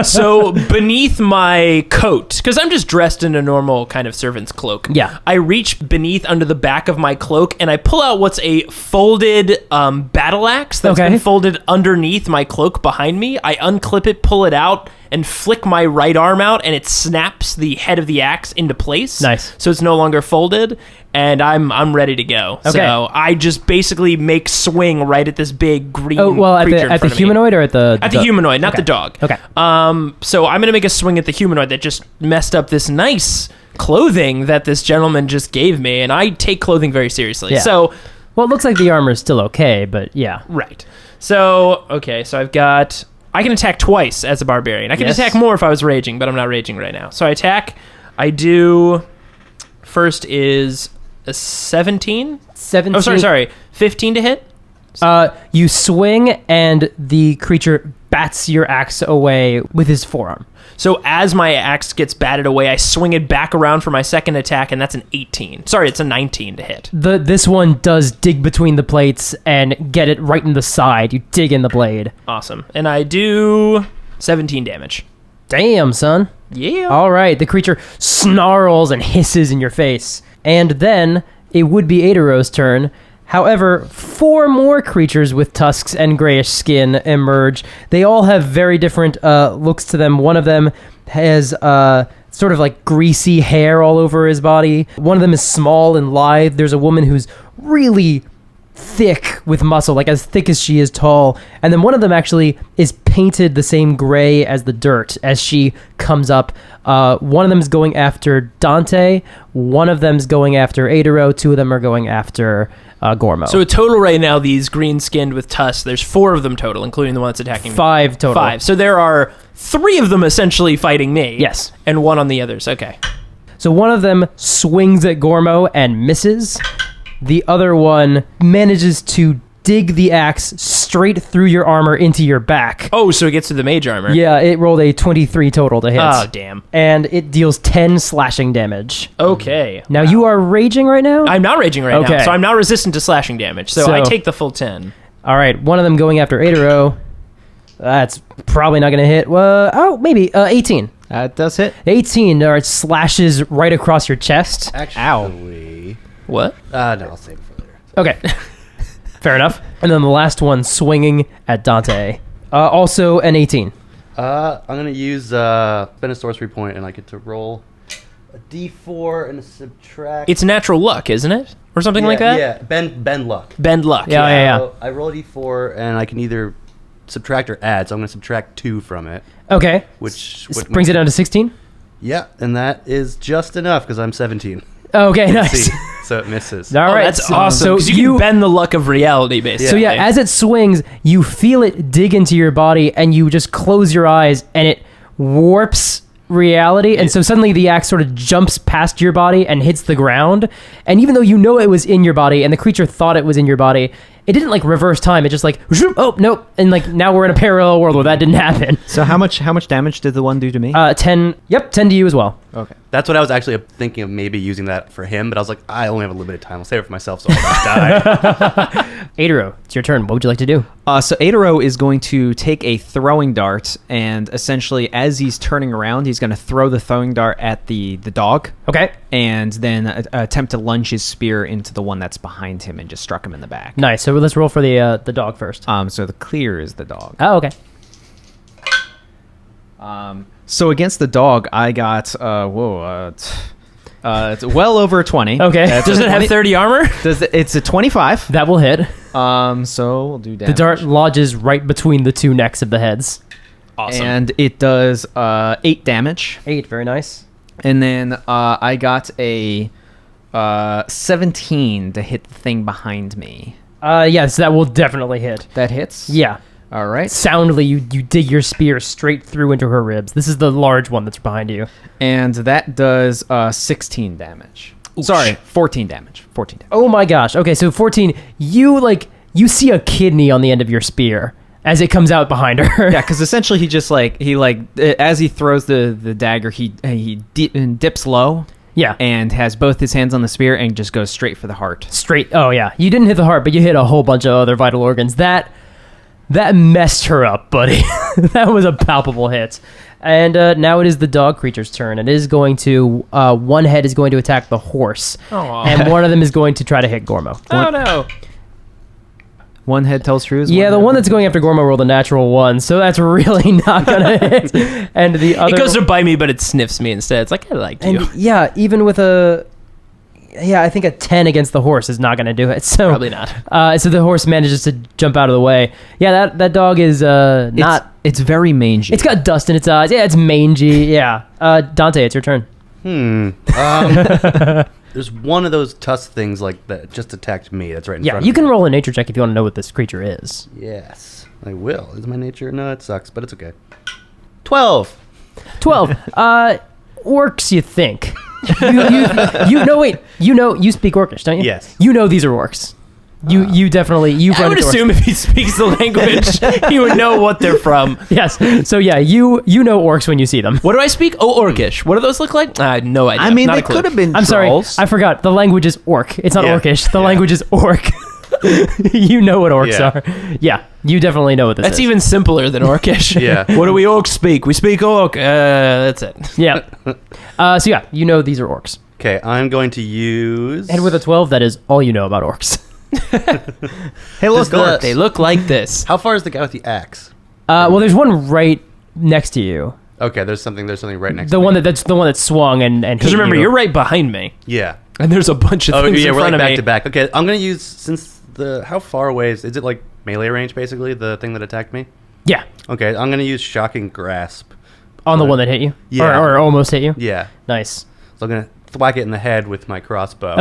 [SPEAKER 2] So beneath my coat, because I'm just dressed in a normal kind of servant's cloak.
[SPEAKER 5] Yeah.
[SPEAKER 2] I reach beneath under the back of my cloak and I pull out what's a folded battle axe that's
[SPEAKER 5] Okay.
[SPEAKER 2] been folded underneath my cloak behind me. I unclip it, pull it out, and flick my right arm out, and it snaps the head of the axe into place.
[SPEAKER 5] Nice.
[SPEAKER 2] So it's no longer folded, and I'm ready to go.
[SPEAKER 5] Okay.
[SPEAKER 2] So I just basically make swing right at this big green
[SPEAKER 5] Oh well, at
[SPEAKER 2] creature
[SPEAKER 5] the
[SPEAKER 2] in
[SPEAKER 5] at the
[SPEAKER 2] front of me.
[SPEAKER 5] humanoid or at the
[SPEAKER 2] At the humanoid, not
[SPEAKER 5] Okay.
[SPEAKER 2] the dog.
[SPEAKER 5] Okay.
[SPEAKER 2] So I'm gonna make a swing at the humanoid that just messed up this nice clothing that this gentleman just gave me, and I take clothing very seriously.
[SPEAKER 5] Yeah.
[SPEAKER 2] So,
[SPEAKER 5] Well, it looks like the armor is still okay, but yeah.
[SPEAKER 2] right. So, okay, so I can attack twice as a barbarian. I can
[SPEAKER 5] Yes.
[SPEAKER 2] attack more if I was raging, but I'm not raging right now. So I attack. I do. First is a 17.
[SPEAKER 5] 17.
[SPEAKER 2] Oh, sorry. 15 to hit.
[SPEAKER 5] You swing and the creature bats your axe away with his forearm.
[SPEAKER 2] So as my axe gets batted away, I swing it back around for my second attack, and that's an 18. Sorry, it's a 19 to hit.
[SPEAKER 5] This one does dig between the plates and get it right in the side. You dig in the blade.
[SPEAKER 2] Awesome. And I do 17 damage.
[SPEAKER 5] Damn, son.
[SPEAKER 2] Yeah.
[SPEAKER 5] All right, the creature snarls and hisses in your face. And then it would be Aedoro's turn. However, 4 more creatures with tusks and grayish skin emerge. They all have very different looks to them. One of them has sort of like greasy hair all over his body. One of them is small and lithe. There's a woman who's really thick with muscle, like as thick as she is tall. And then one of them actually is painted the same gray as the dirt as she comes up. One of them is going after Dante. One of them's going after Aedoro. 2 of them are going after Gormo.
[SPEAKER 2] So a total right now, these green-skinned with tusks, there's 4 of them total, including the one that's attacking me.
[SPEAKER 5] 5 total.
[SPEAKER 2] 5. So there are 3 of them essentially fighting me.
[SPEAKER 5] Yes.
[SPEAKER 2] And 1 on the others. Okay.
[SPEAKER 5] So one of them swings at Gormo and misses. The other one manages to dig the axe straight through your armor into your back.
[SPEAKER 2] Oh, so it gets to the mage armor.
[SPEAKER 5] Yeah, it rolled a 23 total to hit.
[SPEAKER 2] Oh, damn.
[SPEAKER 5] And it deals 10 slashing damage.
[SPEAKER 2] Okay.
[SPEAKER 5] Now, you are raging right now?
[SPEAKER 2] I'm not raging right now,
[SPEAKER 5] Okay.
[SPEAKER 2] so I'm not resistant to slashing damage. So I take the full 10.
[SPEAKER 5] All right, one of them going after Aedoro. That's probably not going to hit. Maybe 18.
[SPEAKER 6] That does hit.
[SPEAKER 5] 18 slashes right across your chest.
[SPEAKER 7] Actually,
[SPEAKER 2] What?
[SPEAKER 7] no, I'll save it for later.
[SPEAKER 5] Okay. Fair enough. And then the last one swinging at Dante. Also an 18.
[SPEAKER 7] I'm gonna use spend a sorcery point, and I get to roll a D4 and a subtract.
[SPEAKER 2] It's natural luck, isn't it? Or something like that?
[SPEAKER 7] Yeah, bend luck.
[SPEAKER 2] Bend luck.
[SPEAKER 5] Yeah.
[SPEAKER 7] So I roll a D4, and I can either subtract or add. So I'm gonna subtract 2 from it,
[SPEAKER 5] Okay.
[SPEAKER 7] which
[SPEAKER 5] Brings it down to 16?
[SPEAKER 7] Yeah, and that is just enough because I'm 17.
[SPEAKER 5] Okay,
[SPEAKER 7] Let's
[SPEAKER 5] nice.
[SPEAKER 7] see. So it misses.
[SPEAKER 5] All right.
[SPEAKER 2] That's awesome.
[SPEAKER 5] So
[SPEAKER 2] you can bend the luck of reality, basically.
[SPEAKER 5] So yeah, as it swings, you feel it dig into your body, and you just close your eyes, and it warps reality, and so suddenly the axe sort of jumps past your body and hits the ground. And even though you know it was in your body, and the creature thought it was in your body, it didn't like reverse time. It just like, oh nope, and like now we're in a parallel world where that didn't happen.
[SPEAKER 6] So how much damage did the one do to me?
[SPEAKER 5] 10. Yep, 10 to you as well.
[SPEAKER 6] Okay.
[SPEAKER 7] That's what I was actually thinking of, maybe using that for him, but I was like, I only have a limited time. I'll save it for myself, so I'll die.
[SPEAKER 5] Aedoro, it's your turn. What would you like to do?
[SPEAKER 6] So Aedoro is going to take a throwing dart, and essentially, as he's turning around, he's going to throw the throwing dart at the dog.
[SPEAKER 5] Okay.
[SPEAKER 6] And then attempt to lunge his spear into the one that's behind him and just struck him in the back.
[SPEAKER 5] Nice. So let's roll for the dog first.
[SPEAKER 6] So the clear is the dog.
[SPEAKER 5] Oh, okay.
[SPEAKER 6] So against the dog, I got it's well over 20.
[SPEAKER 5] Okay.
[SPEAKER 2] Does it have 30 armor?
[SPEAKER 6] It's a 25.
[SPEAKER 5] That will hit.
[SPEAKER 6] So we'll do damage.
[SPEAKER 5] The dart lodges right between the 2 necks of the heads.
[SPEAKER 2] Awesome.
[SPEAKER 6] And it does 8 damage.
[SPEAKER 5] 8, very nice.
[SPEAKER 6] And then I got a 17 to hit the thing behind me.
[SPEAKER 5] Yes, that will definitely hit.
[SPEAKER 6] That hits?
[SPEAKER 5] Yeah.
[SPEAKER 6] All right.
[SPEAKER 5] Soundly, you dig your spear straight through into her ribs. This is the large one that's behind you.
[SPEAKER 6] And that does 16 damage. Sorry, 14 damage. 14 damage.
[SPEAKER 5] Oh my gosh. Okay, so 14, you see a kidney on the end of your spear as it comes out behind her.
[SPEAKER 6] Yeah, because essentially as he throws the dagger, he dips low.
[SPEAKER 5] Yeah.
[SPEAKER 6] And has both his hands on the spear and just goes straight for the heart.
[SPEAKER 5] Straight. Oh yeah. You didn't hit the heart, but you hit a whole bunch of other vital organs. That messed her up, buddy. That was a palpable hit. And now it is the dog creature's turn. It is going to one head is going to attack the horse, and one of them is going to try to hit Gormo.
[SPEAKER 2] Oh, no.
[SPEAKER 6] One head tells truths.
[SPEAKER 5] Yeah, the one that's going after Gormo rolled a natural 1, so that's really not gonna hit. And the other,
[SPEAKER 2] It goes to bite me, but it sniffs me instead. It's like, I like you.
[SPEAKER 5] and yeah, even with I think a 10 against the horse is not gonna do it. So
[SPEAKER 2] Probably not.
[SPEAKER 5] So the horse manages to jump out of the way. Yeah, that dog is not.
[SPEAKER 6] It's very mangy.
[SPEAKER 5] It's got dust in its eyes. Yeah, it's mangy. Yeah. Dante, it's your turn.
[SPEAKER 7] There's one of those tusk things like that just attacked me. That's right in
[SPEAKER 5] Yeah,
[SPEAKER 7] front
[SPEAKER 5] you
[SPEAKER 7] of
[SPEAKER 5] can
[SPEAKER 7] me.
[SPEAKER 5] roll a nature check if you want to know what this creature is.
[SPEAKER 7] Yes, I will. Is my nature? No, it sucks, but it's okay. 12.
[SPEAKER 5] 12. Orcs, you think? You speak Orcish, don't you?
[SPEAKER 7] Yes.
[SPEAKER 5] You know these are orcs. You definitely
[SPEAKER 2] I would assume if he speaks the language, he would know what they're from.
[SPEAKER 5] Yes. So yeah, you know orcs when you see them.
[SPEAKER 2] What do I speak? Oh, Orcish. What do those look like? I had no idea.
[SPEAKER 6] I mean,
[SPEAKER 2] Not
[SPEAKER 6] they
[SPEAKER 2] a clue.
[SPEAKER 6] could have been
[SPEAKER 5] I'm sorry,
[SPEAKER 6] trolls.
[SPEAKER 5] I forgot. The language is orc. It's not
[SPEAKER 7] Yeah.
[SPEAKER 5] Orcish. The
[SPEAKER 7] Yeah.
[SPEAKER 5] language is orc. You know what orcs
[SPEAKER 7] Yeah.
[SPEAKER 5] are. Yeah, you definitely know what this
[SPEAKER 2] That's
[SPEAKER 5] is.
[SPEAKER 2] even simpler than Orcish.
[SPEAKER 7] Yeah.
[SPEAKER 2] What do we orcs speak? We speak orc. That's it.
[SPEAKER 5] Yeah. So yeah, you know these are orcs.
[SPEAKER 7] Okay, I'm going to use.
[SPEAKER 5] And with a 12, that is all you know about orcs.
[SPEAKER 6] Hey, look,
[SPEAKER 2] They look like this.
[SPEAKER 7] How far is the guy with the axe?
[SPEAKER 5] Well, there's one right next to you.
[SPEAKER 7] Okay, there's something right next
[SPEAKER 5] The
[SPEAKER 7] to
[SPEAKER 5] one
[SPEAKER 7] me.
[SPEAKER 5] that's the one that swung and
[SPEAKER 2] Because
[SPEAKER 5] hit
[SPEAKER 2] remember,
[SPEAKER 5] you.
[SPEAKER 2] you're right behind me,
[SPEAKER 7] Yeah.
[SPEAKER 2] and there's a bunch of things
[SPEAKER 7] yeah,
[SPEAKER 2] in
[SPEAKER 7] we're
[SPEAKER 2] front
[SPEAKER 7] like
[SPEAKER 2] of
[SPEAKER 7] back
[SPEAKER 2] me.
[SPEAKER 7] to back. Okay, I'm going to use, since how far away is it like melee range, basically, the thing that attacked me?
[SPEAKER 5] Yeah,
[SPEAKER 7] Okay, I'm going to use Shocking Grasp.
[SPEAKER 5] on the one that hit you.
[SPEAKER 7] Yeah.
[SPEAKER 5] or almost hit you.
[SPEAKER 7] Yeah.
[SPEAKER 5] Nice.
[SPEAKER 7] So I'm going to thwack it in the head with my crossbow.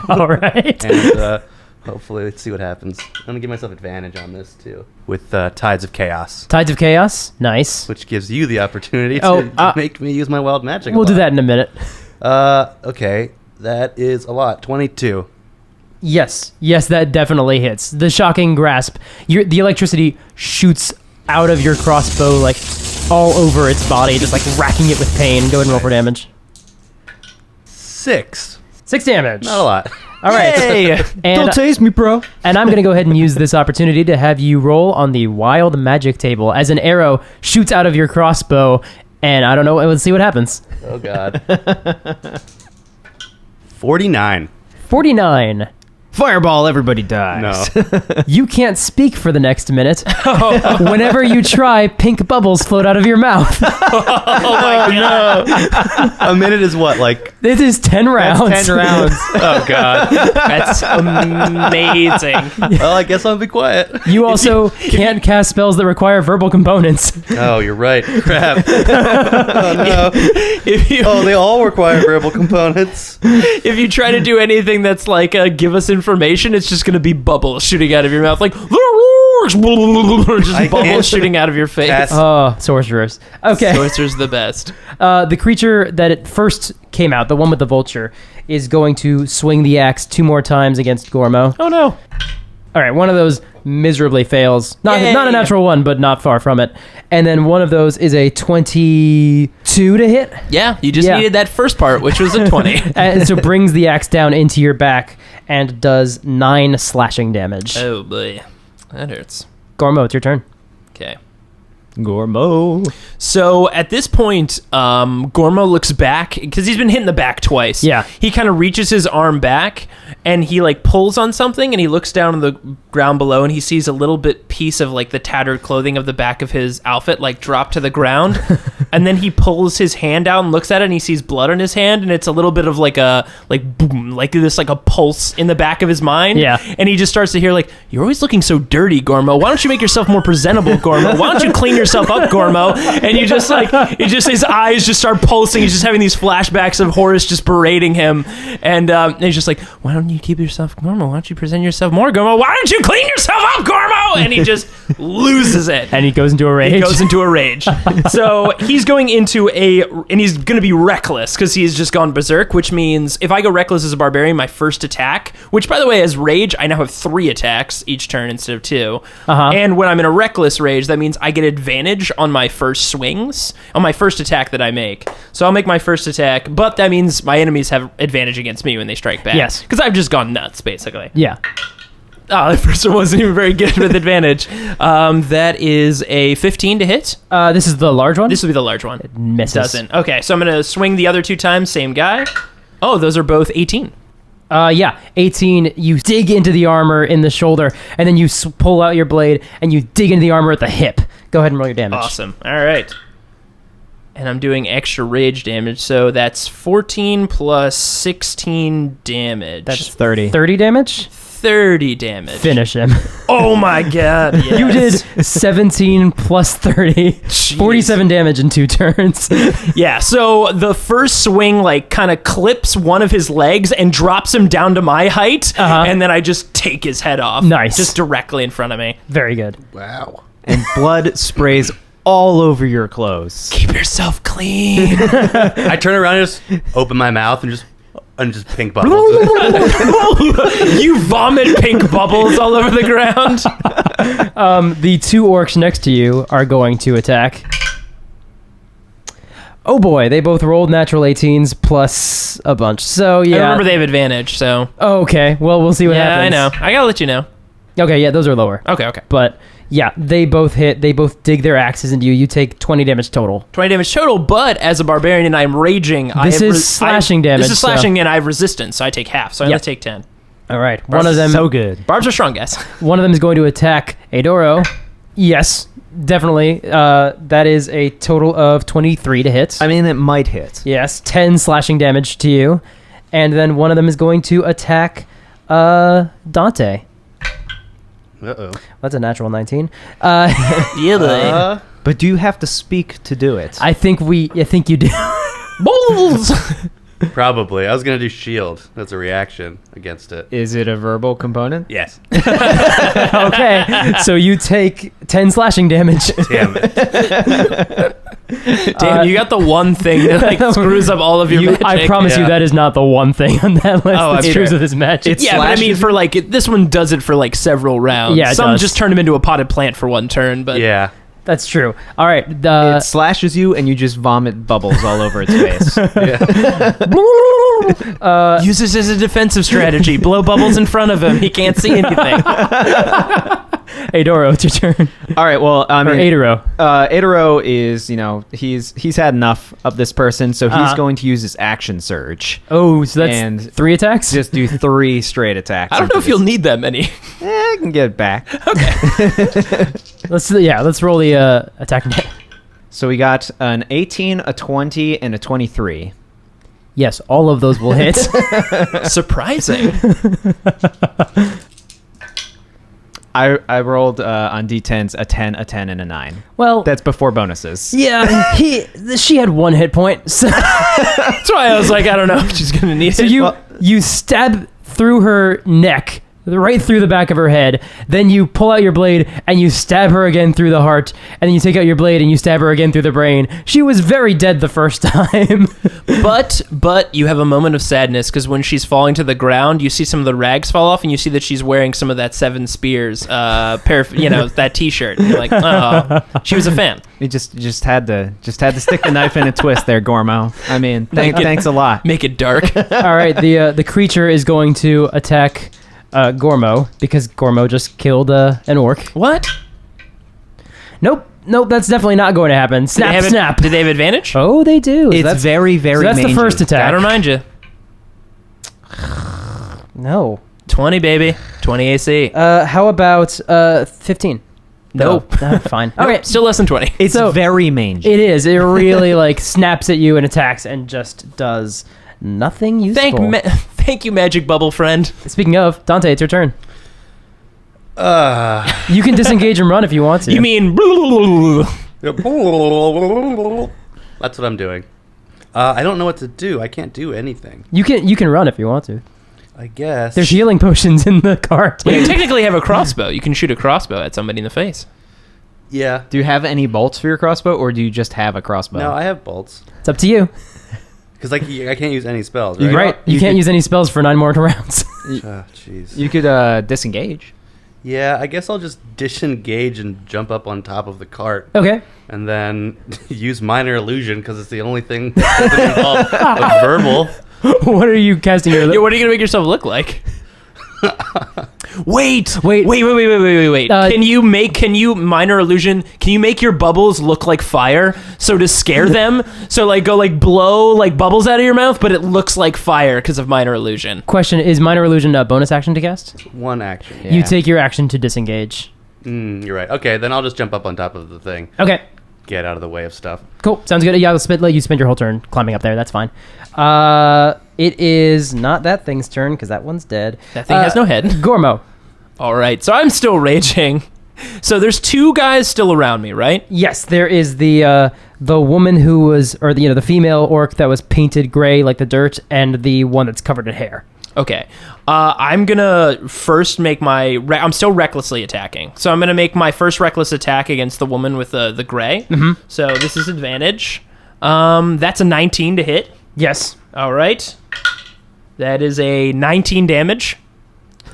[SPEAKER 5] All right.
[SPEAKER 7] And hopefully, let's see what happens. I'm going to give myself advantage on this, too. With Tides of Chaos,
[SPEAKER 5] Tides of Chaos. Nice.
[SPEAKER 7] which gives you the opportunity
[SPEAKER 5] Oh,
[SPEAKER 7] to make me use my wild magic.
[SPEAKER 5] We'll do that in a minute.
[SPEAKER 7] Okay, that is a lot. 22.
[SPEAKER 5] Yes, that definitely hits. The Shocking Grasp. The electricity shoots out of your crossbow like all over its body, just like racking it with pain. Go ahead and roll for damage.
[SPEAKER 7] 6.
[SPEAKER 5] 6 damage.
[SPEAKER 7] Not a lot.
[SPEAKER 5] All right.
[SPEAKER 2] Hey!
[SPEAKER 5] And,
[SPEAKER 6] taste me, bro.
[SPEAKER 5] and I'm going to go ahead and use this opportunity to have you roll on the wild magic table as an arrow shoots out of your crossbow. And I don't know. Let's see what happens.
[SPEAKER 7] Oh, God. 49.
[SPEAKER 5] 49.
[SPEAKER 6] Fireball, everybody dies.
[SPEAKER 7] No.
[SPEAKER 5] You can't speak for the next minute. Whenever you try, pink bubbles float out of your mouth.
[SPEAKER 7] A minute is what, like...
[SPEAKER 5] This is 10 rounds.
[SPEAKER 6] 10 rounds.
[SPEAKER 7] Oh, God.
[SPEAKER 2] That's amazing.
[SPEAKER 7] Well, I guess I'll be quiet.
[SPEAKER 5] You also can't cast spells that require verbal components.
[SPEAKER 7] Oh, you're right. Crap. Oh, no.
[SPEAKER 2] If you
[SPEAKER 7] Oh, they all require verbal components.
[SPEAKER 2] if you try to do anything that's like give us information, it's just gonna be bubbles shooting out of your mouth, like just
[SPEAKER 7] I
[SPEAKER 2] bubbles
[SPEAKER 7] can't
[SPEAKER 2] shooting out of your face.
[SPEAKER 7] cast-
[SPEAKER 5] Oh, sorcerers. Okay.
[SPEAKER 2] Sorcerer's the best.
[SPEAKER 5] The creature that it first came out, the one with the vulture, is going to swing the axe 2 more times against Gormo.
[SPEAKER 2] Oh no!
[SPEAKER 5] All right, one of those miserably fails. Not
[SPEAKER 2] Yay.
[SPEAKER 5] a natural one, but not far from it. And then one of those is a 22 to hit.
[SPEAKER 2] Yeah, you just
[SPEAKER 5] Yeah.
[SPEAKER 2] needed that first part, which was a 20.
[SPEAKER 5] And so brings the axe down into your back and does 9 slashing damage.
[SPEAKER 2] Oh boy, that hurts.
[SPEAKER 5] Gormo, it's your turn.
[SPEAKER 2] Okay.
[SPEAKER 6] Gormo.
[SPEAKER 2] So at this point, Gormo looks back because he's been hit in the back twice.
[SPEAKER 5] Yeah.
[SPEAKER 2] He kind of reaches his arm back and he like pulls on something and he looks down on the ground below and he sees a little bit piece of like the tattered clothing of the back of his outfit like drop to the ground. And then he pulls his hand out and looks at it and he sees blood on his hand and it's a little bit of like a like boom, like this like a pulse in the back of his mind.
[SPEAKER 5] Yeah.
[SPEAKER 2] And he just starts to hear like, you're always looking so dirty, Gormo. Why don't you make yourself more presentable, Gormo? Why don't you clean yourself up, Gormo? And you just like, it just, his eyes just start pulsing. He's just having these flashbacks of Horace just berating him. And he's just like, why don't you keep yourself Gormo? Why don't you present yourself more, Gormo? Why don't you clean yourself up, Gormo? And he just loses it.
[SPEAKER 5] And he goes into a rage.
[SPEAKER 2] He goes into a rage. So he's going into and he's going to be reckless because he's just gone berserk, which means if I go reckless as a barbarian, my first attack, which by the way, as rage, I now have 3 attacks each turn instead of 2.
[SPEAKER 5] Uh-huh.
[SPEAKER 2] And when I'm in a reckless rage, that means I get advantage on my first swings, on my first attack that I make. So I'll make my first attack, but that means my enemies have advantage against me when they strike back.
[SPEAKER 5] Yes.
[SPEAKER 2] Because I've just gone nuts, basically.
[SPEAKER 5] Yeah.
[SPEAKER 2] Oh, the first one wasn't even very good with advantage. That is a 15 to hit.
[SPEAKER 5] This is the large one?
[SPEAKER 2] This will be the large one. It
[SPEAKER 5] misses.
[SPEAKER 2] doesn't. Okay, so I'm going to swing the other 2 times, same guy. Oh, those are both 18.
[SPEAKER 5] Yeah, 18. You dig into the armor in the shoulder, and then you pull out your blade, and you dig into the armor at the hip. Go ahead and roll your damage.
[SPEAKER 2] Awesome. All right. And I'm doing extra rage damage, so that's 14 plus 16 damage.
[SPEAKER 6] That's 30.
[SPEAKER 5] 30 damage?
[SPEAKER 2] 30 damage.
[SPEAKER 5] Finish him.
[SPEAKER 2] Oh my god. Yes.
[SPEAKER 5] You did 17 plus 30.
[SPEAKER 2] Jeez.
[SPEAKER 5] 47 damage in 2 turns.
[SPEAKER 2] Yeah, so the first swing like kind of clips one of his legs and drops him down to my height, and then I just take his head off.
[SPEAKER 5] Nice.
[SPEAKER 2] Just directly in front of me.
[SPEAKER 5] Very good.
[SPEAKER 7] Wow.
[SPEAKER 6] And blood sprays all over your clothes.
[SPEAKER 2] Keep yourself clean.
[SPEAKER 7] I turn around and just open my mouth and just pink bubbles.
[SPEAKER 2] You vomit pink bubbles all over the ground.
[SPEAKER 5] The 2 orcs next to you are going to attack. Oh boy, they both rolled natural 18s plus a bunch. So yeah.
[SPEAKER 2] I remember they have advantage, so.
[SPEAKER 5] Oh, okay. Well, we'll see what
[SPEAKER 2] Yeah, I
[SPEAKER 5] happens.
[SPEAKER 2] know. I gotta let you know.
[SPEAKER 5] Okay, yeah, those are lower.
[SPEAKER 2] Okay.
[SPEAKER 5] But yeah, they both hit. They both dig their axes into you. You take 20 damage total.
[SPEAKER 2] 20 damage total, but as a barbarian and I'm raging,
[SPEAKER 5] This is slashing damage,
[SPEAKER 2] This is slashing and I have resistance, so I take half, so I only
[SPEAKER 5] Yep.
[SPEAKER 2] take 10.
[SPEAKER 5] All right. One of them.
[SPEAKER 6] So good.
[SPEAKER 2] Barbs are strong, guys.
[SPEAKER 5] One of them is going to attack Aedoro. Yes, definitely. That is a total of 23 to hit.
[SPEAKER 6] I mean, it might hit.
[SPEAKER 5] Yes, 10 slashing damage to you. And then one of them is going to attack Dante.
[SPEAKER 7] Uh-oh.
[SPEAKER 5] That's a natural 19.
[SPEAKER 2] Yeah,
[SPEAKER 6] But do you have to speak to do it?
[SPEAKER 5] I think you do.
[SPEAKER 2] Bulls!
[SPEAKER 7] Probably. I was going to do shield. That's a reaction against it.
[SPEAKER 6] Is it a verbal component?
[SPEAKER 7] Yes.
[SPEAKER 5] Okay, so you take 10 slashing damage.
[SPEAKER 7] Damn it.
[SPEAKER 2] Damn, you got the one thing that like screws up all of your magic.
[SPEAKER 5] I promise you
[SPEAKER 7] Yeah.
[SPEAKER 5] that is not the one thing on that list
[SPEAKER 2] Oh,
[SPEAKER 5] that
[SPEAKER 2] I'm
[SPEAKER 5] screws
[SPEAKER 2] sure.
[SPEAKER 5] with his magic.
[SPEAKER 2] Yeah, but I mean, for like this one does it for like several rounds.
[SPEAKER 5] Yeah, it
[SPEAKER 2] some
[SPEAKER 5] does.
[SPEAKER 2] just turn him into a potted plant for one turn, but
[SPEAKER 7] Yeah.
[SPEAKER 5] That's true. All right.
[SPEAKER 6] It slashes you and you just vomit bubbles all over its face.
[SPEAKER 2] use this as a defensive strategy. Blow bubbles in front of him. He can't see anything.
[SPEAKER 5] Aedoro, it's your turn.
[SPEAKER 6] All right, well, I
[SPEAKER 5] Or
[SPEAKER 6] mean,
[SPEAKER 5] Aedoro.
[SPEAKER 6] Aedoro is, he's had enough of this person, so he's going to use his action surge.
[SPEAKER 5] Oh, so that's
[SPEAKER 6] And
[SPEAKER 5] 3 attacks?
[SPEAKER 6] Just do 3 straight attacks.
[SPEAKER 2] I don't know if you'll need that many.
[SPEAKER 6] I can get it back.
[SPEAKER 5] Let's roll the attack net.
[SPEAKER 6] So we got an 18, a 20, and a 23.
[SPEAKER 5] Yes, all of those will hit.
[SPEAKER 2] Surprising.
[SPEAKER 6] I rolled on D10s a 10, a 10, and a 9.
[SPEAKER 5] Well,
[SPEAKER 6] That's before bonuses.
[SPEAKER 5] yeah, she had 1 hit point. So,
[SPEAKER 2] That's why I was like, I don't know if she's gonna need
[SPEAKER 5] so
[SPEAKER 2] it.
[SPEAKER 5] you stab through her neck, right through the back of her head. Then you pull out your blade and you stab her again through the heart. And then you take out your blade and you stab her again through the brain. She was very dead the first time.
[SPEAKER 2] But you have a moment of sadness because when she's falling to the ground, you see some of the rags fall off, and you see that she's wearing some of that Seven Spears that T-shirt. And you're like, oh, she was a fan.
[SPEAKER 6] You just had to stick the knife in a twist there, Gormo. I mean, thanks a lot.
[SPEAKER 2] Make it dark.
[SPEAKER 5] All right, the creature is going to attack Gormo because Gormo just killed an orc.
[SPEAKER 2] What?
[SPEAKER 5] Nope, that's definitely not going to happen. Snap.
[SPEAKER 2] Did they have advantage?
[SPEAKER 5] Oh, they do.
[SPEAKER 6] It's
[SPEAKER 5] That's
[SPEAKER 6] very, very
[SPEAKER 5] so that's
[SPEAKER 6] mangy.
[SPEAKER 5] the first attack.
[SPEAKER 2] Gotta remind you.
[SPEAKER 5] No.
[SPEAKER 2] 20, baby. 20 AC.
[SPEAKER 5] How about 15?
[SPEAKER 2] Nope.
[SPEAKER 5] Fine. All right.
[SPEAKER 2] Still less than 20.
[SPEAKER 6] It's
[SPEAKER 5] So-
[SPEAKER 6] very mangy.
[SPEAKER 5] It is. It really like snaps at you and attacks and just does nothing useful.
[SPEAKER 2] Thank you, Magic Bubble friend.
[SPEAKER 5] Speaking of, Dante, it's your turn. You can disengage and run if you want to.
[SPEAKER 2] You mean...
[SPEAKER 7] That's what I'm doing. I don't know what to do. I can't do anything.
[SPEAKER 5] you can run if you want to.
[SPEAKER 7] I guess.
[SPEAKER 5] There's healing potions in the cart.
[SPEAKER 2] You technically have a crossbow. You can shoot a crossbow at somebody in the face.
[SPEAKER 7] Yeah.
[SPEAKER 6] Do you have any bolts for your crossbow, or do you just have a crossbow?
[SPEAKER 7] No, I have bolts.
[SPEAKER 5] It's up to you.
[SPEAKER 7] Because I can't use any spells, right?
[SPEAKER 5] Right. You can't use any spells for 9 more rounds.
[SPEAKER 7] Jeez.
[SPEAKER 6] You could disengage.
[SPEAKER 7] Yeah, I guess I'll just disengage and jump up on top of the cart.
[SPEAKER 5] Okay.
[SPEAKER 7] And then use minor illusion because it's the only thing that doesn't involve a verbal.
[SPEAKER 5] What are you casting your...
[SPEAKER 2] Yeah, what are you gonna make yourself look like? Wait.
[SPEAKER 5] Wait.
[SPEAKER 2] Can you minor illusion? Can you make your bubbles look like fire? So to scare them, so like go like blow like bubbles out of your mouth, but it looks like fire because of minor illusion.
[SPEAKER 5] Question, is minor illusion a bonus action to cast?
[SPEAKER 7] One action.
[SPEAKER 6] Yeah.
[SPEAKER 5] You take your action to disengage.
[SPEAKER 7] You're right. Okay, then I'll just jump up on top of the thing.
[SPEAKER 5] Okay.
[SPEAKER 7] Get out of the way of stuff.
[SPEAKER 5] Cool. Sounds good. Yeah, let you spend your whole turn climbing up there. That's fine. It is not that thing's turn because that one's dead.
[SPEAKER 2] That thing has no head.
[SPEAKER 5] Gormo.
[SPEAKER 2] All right, so I'm still raging. So there's 2 guys still around me, right?
[SPEAKER 5] Yes, there is the woman who was, or the female orc that was painted gray like the dirt, and the one that's covered in hair.
[SPEAKER 2] Okay. I'm gonna first make I'm still recklessly attacking. So I'm gonna make my first reckless attack against the woman with the gray. Mm-hmm. So this is advantage. That's a 19 to hit.
[SPEAKER 5] Yes.
[SPEAKER 2] All right. That is a 19 damage.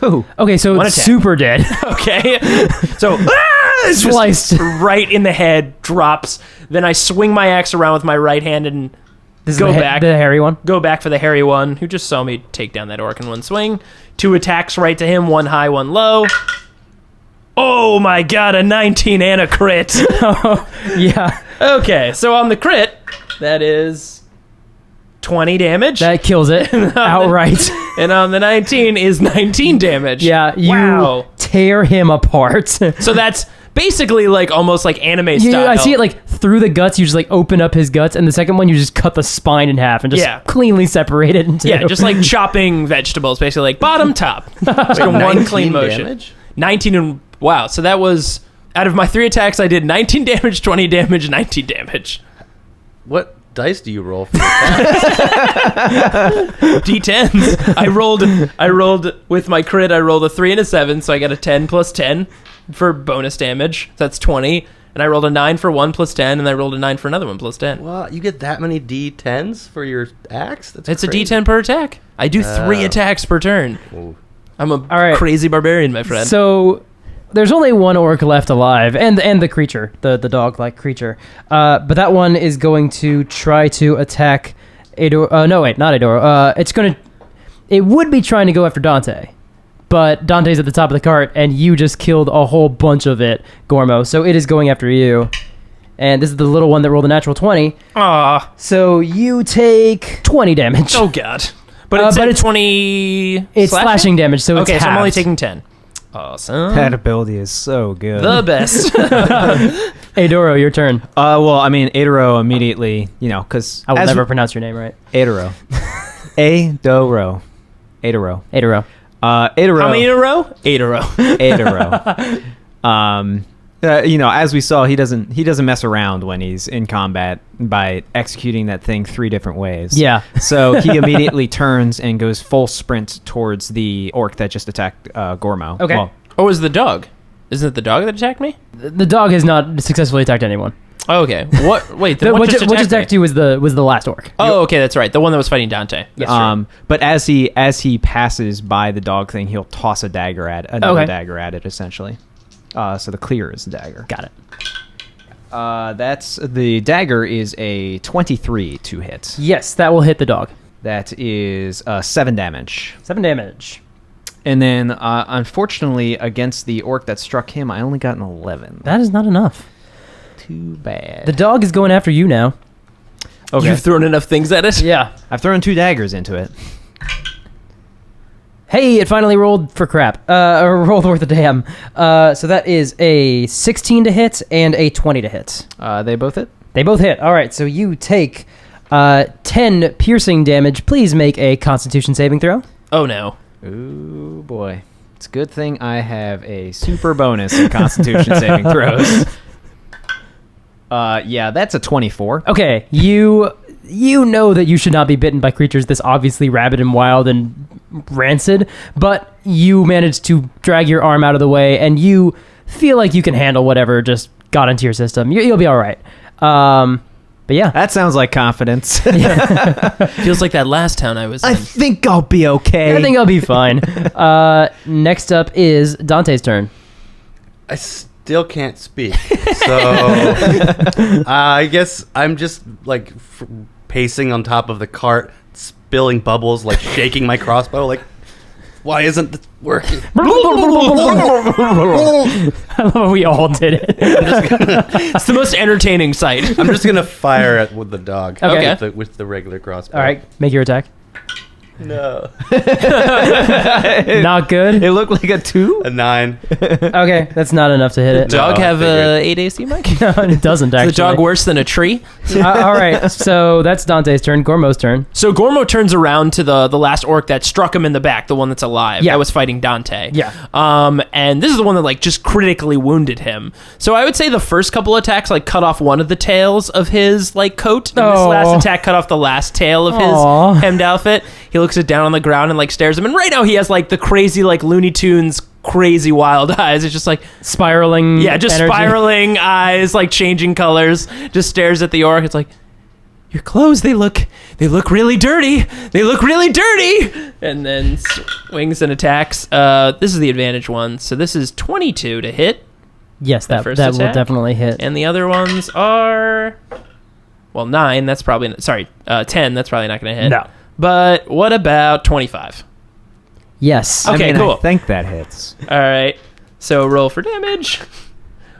[SPEAKER 6] Ooh.
[SPEAKER 5] Okay, so
[SPEAKER 2] One
[SPEAKER 5] it's
[SPEAKER 2] attack.
[SPEAKER 5] super dead.
[SPEAKER 2] Okay. So it's just
[SPEAKER 5] Sliced.
[SPEAKER 2] right in the head, drops. Then I swing my axe around with my right hand and
[SPEAKER 5] This
[SPEAKER 2] Go
[SPEAKER 5] is
[SPEAKER 2] back.
[SPEAKER 5] the hairy one.
[SPEAKER 2] go back for the hairy one who just saw me take down that orc in one swing. 2 attacks right to him, 1 high, 1 low. Oh my god, a 19 and a crit.
[SPEAKER 5] Yeah,
[SPEAKER 2] Okay, so on the crit, that is 20 damage.
[SPEAKER 5] that kills it outright.
[SPEAKER 2] And on the 19 is 19 damage.
[SPEAKER 5] Yeah, you tear him apart.
[SPEAKER 2] So that's basically like almost like anime style.
[SPEAKER 5] I see it like through the guts. You just like open up his guts, and the second one you just cut the spine in half and just cleanly separate it into.
[SPEAKER 2] Yeah, just like chopping vegetables, basically like bottom top. Like a one clean motion.
[SPEAKER 7] Damage?
[SPEAKER 2] 19 and wow. So that was out of my 3 attacks, I did 19 damage, 20 damage, 19 damage.
[SPEAKER 7] What dice do you roll for your attacks?
[SPEAKER 2] D10s. I rolled with my crit. I rolled a 3 and a 7, so I got a 10 plus 10 for bonus damage. So that's 20. And I rolled a 9 for 1 plus 10, and I rolled a 9 for another 1 plus 10.
[SPEAKER 7] Wow, you get that many D10s for your axe?
[SPEAKER 2] It's crazy. A D10 per attack. I do 3 attacks per turn.
[SPEAKER 7] Ooh.
[SPEAKER 2] I'm a crazy barbarian, my friend.
[SPEAKER 5] So there's only one orc left alive, and the creature, the dog-like creature. But that one is going to try to attack Aedoro. No, wait, not Aedoro. It would be trying to go after Dante. But Dante's at the top of the cart, and you just killed a whole bunch of it, Gormo. So it is going after you. And this is the little one that rolled a natural 20.
[SPEAKER 2] Ah.
[SPEAKER 5] So you take 20 damage.
[SPEAKER 2] Oh, God. But it's 20...
[SPEAKER 5] It's slashing damage, so it's
[SPEAKER 2] okay, so I'm only
[SPEAKER 5] halved.
[SPEAKER 2] taking 10. Awesome.
[SPEAKER 6] That ability is so good.
[SPEAKER 2] The best.
[SPEAKER 5] Aedoro, your turn.
[SPEAKER 6] Well, I mean, Aedoro immediately, because...
[SPEAKER 5] I will never pronounce your name right.
[SPEAKER 6] Aedoro. Aedoro. Aedoro.
[SPEAKER 5] Aedoro.
[SPEAKER 6] Aedoro.
[SPEAKER 2] How many in a row? 8 a row.
[SPEAKER 6] Aedoro. As we saw, he doesn't mess around when he's in combat by executing that thing 3 different ways.
[SPEAKER 5] Yeah.
[SPEAKER 6] So he immediately turns and goes full sprint towards the orc that just attacked Gormo.
[SPEAKER 5] Okay.
[SPEAKER 6] Well,
[SPEAKER 2] Oh, it was the dog. Isn't it the dog that attacked me?
[SPEAKER 5] The dog has not successfully attacked anyone.
[SPEAKER 2] Oh, okay. What? Wait, then what just attacked
[SPEAKER 5] you was the last orc.
[SPEAKER 2] Oh, okay, that's right. The one that was fighting Dante. Yes,
[SPEAKER 6] but as he passes by the dog thing, he'll toss a dagger at another dagger at it, essentially. So the clear is the dagger.
[SPEAKER 5] Got it.
[SPEAKER 6] That's the dagger is a 23 to hit.
[SPEAKER 5] Yes, that will hit the dog.
[SPEAKER 6] That is 7 damage.
[SPEAKER 5] 7 damage.
[SPEAKER 6] And then, unfortunately, against the orc that struck him, I only got an 11.
[SPEAKER 5] That is not enough.
[SPEAKER 6] Too bad.
[SPEAKER 5] The dog is going after you now.
[SPEAKER 6] Okay.
[SPEAKER 2] You've thrown enough things at it?
[SPEAKER 5] Yeah.
[SPEAKER 6] I've thrown 2 daggers into it.
[SPEAKER 5] Hey, it finally rolled for crap. Rolled worth a damn. So that is a 16 to hit and a 20 to hit.
[SPEAKER 6] They both hit?
[SPEAKER 5] They both hit. All right, so you take 10 piercing damage. Please make a Constitution saving throw.
[SPEAKER 2] Oh, no.
[SPEAKER 6] Ooh, boy. It's a good thing I have a super bonus in Constitution saving throws. Yeah, that's a 24.
[SPEAKER 5] Okay, you know that you should not be bitten by creatures this obviously rabid and wild and rancid, but you managed to drag your arm out of the way, and you feel like you can handle whatever just got into your system. You'll be all right. But yeah.
[SPEAKER 6] That sounds like confidence.
[SPEAKER 2] Feels like that last town I was in.
[SPEAKER 6] I think I'll be okay.
[SPEAKER 5] I think I'll be fine. Next up is Dante's turn.
[SPEAKER 7] I still can't speak. So I guess I'm just like pacing on top of the cart, spilling bubbles, like shaking my crossbow, like, why isn't this working?
[SPEAKER 5] I love how we all did it.
[SPEAKER 2] It's the most entertaining sight.
[SPEAKER 7] I'm just gonna fire it with the dog.
[SPEAKER 5] Okay.
[SPEAKER 7] With the regular crossbow.
[SPEAKER 5] All right, make your attack.
[SPEAKER 7] No.
[SPEAKER 5] Not good.
[SPEAKER 6] It looked like a 2?
[SPEAKER 7] A 9.
[SPEAKER 5] Okay, that's not enough to hit it.
[SPEAKER 2] Dog
[SPEAKER 7] I
[SPEAKER 2] have
[SPEAKER 7] figured.
[SPEAKER 2] 8 AC, Mike?
[SPEAKER 5] No, it doesn't actually.
[SPEAKER 2] Is the dog worse than a tree?
[SPEAKER 5] All right, so that's Dante's turn. Gormo's turn.
[SPEAKER 2] So Gormo turns around to the last orc that struck him in the back, the one that's alive.
[SPEAKER 5] Yeah.
[SPEAKER 2] That was fighting Dante.
[SPEAKER 5] Yeah.
[SPEAKER 2] And this is the one that like just critically wounded him. So I would say the first couple attacks like cut off one of the tails of his like coat. And this last attack cut off the last tail of
[SPEAKER 5] Aw.
[SPEAKER 2] his hemmed outfit. He looks it down on the ground and like stares at him. And right now he has like the crazy like Looney Tunes crazy wild eyes. It's just like
[SPEAKER 5] Spiraling.
[SPEAKER 2] yeah, just
[SPEAKER 5] energy.
[SPEAKER 2] spiraling eyes, like changing colors. Just stares at the orc. It's like, your clothes, they look really dirty. They look really dirty. And then swings and attacks. This is the advantage one. So this is 22 to hit.
[SPEAKER 5] Yes, that
[SPEAKER 2] first
[SPEAKER 5] will
[SPEAKER 2] attack.
[SPEAKER 5] definitely hit.
[SPEAKER 2] And the other ones are, well, 9. That's probably, 10. That's probably not going to hit.
[SPEAKER 5] No.
[SPEAKER 2] But what about 25?
[SPEAKER 5] Yes.
[SPEAKER 2] Okay, cool.
[SPEAKER 6] I think that hits.
[SPEAKER 2] All right. So roll for damage.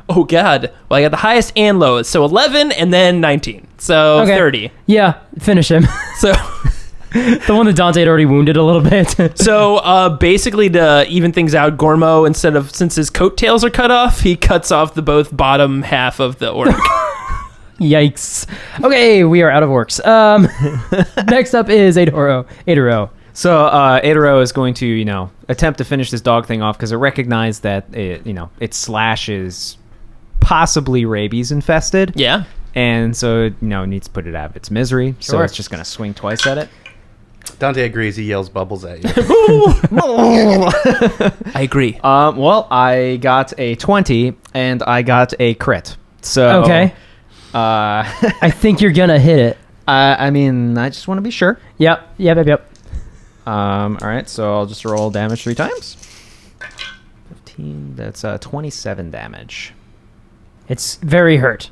[SPEAKER 2] Oh, God. Well, I got the highest and lowest. So 11 and then 19. So
[SPEAKER 5] Okay.
[SPEAKER 2] 30.
[SPEAKER 5] Yeah, finish him.
[SPEAKER 2] So
[SPEAKER 5] The one that Dante had already wounded a little bit.
[SPEAKER 2] So basically, to even things out, Gormo, since his coattails are cut off, he cuts off the both bottom half of the orc.
[SPEAKER 5] Yikes. Okay, we are out of orcs. Next up is Aedoro.
[SPEAKER 6] So Aedoro is going to, attempt to finish this dog thing off because it recognized that its slash is possibly rabies infested.
[SPEAKER 2] Yeah.
[SPEAKER 6] And so it needs to put it out of its misery. So
[SPEAKER 5] Sure.
[SPEAKER 6] it's just going to swing twice at it.
[SPEAKER 7] Dante agrees. He yells bubbles at you.
[SPEAKER 2] I agree.
[SPEAKER 6] Well, I got a 20 and I got a crit. So
[SPEAKER 5] Okay. I think you're gonna hit it.
[SPEAKER 6] I just want to be sure.
[SPEAKER 5] Yep.
[SPEAKER 6] All right, so I'll just roll damage 3 times. 15. That's 27 damage.
[SPEAKER 5] It's very hurt.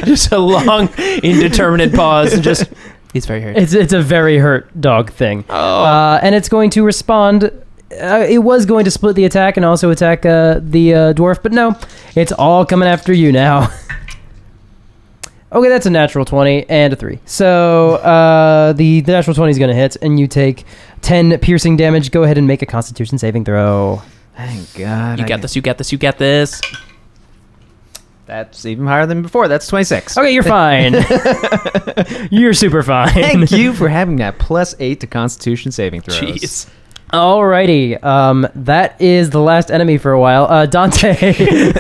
[SPEAKER 2] Just a long, indeterminate pause, and just he's very hurt.
[SPEAKER 5] It's a very hurt dog thing.
[SPEAKER 2] Oh.
[SPEAKER 5] And it's going to respond. It was going to split the attack and also attack the dwarf, but no, it's all coming after you now. Okay, that's a natural 20 and a 3. So the natural 20 is going to hit, and you take 10 piercing damage. Go ahead and make a Constitution saving throw.
[SPEAKER 6] Thank God.
[SPEAKER 2] You got this. You got this. You got this.
[SPEAKER 6] That's even higher than before. That's 26.
[SPEAKER 5] Okay, you're fine. You're super fine.
[SPEAKER 6] Thank you for having that +8 to Constitution saving throws.
[SPEAKER 2] Jeez.
[SPEAKER 5] Alrighty, that is the last enemy for a while. Dante.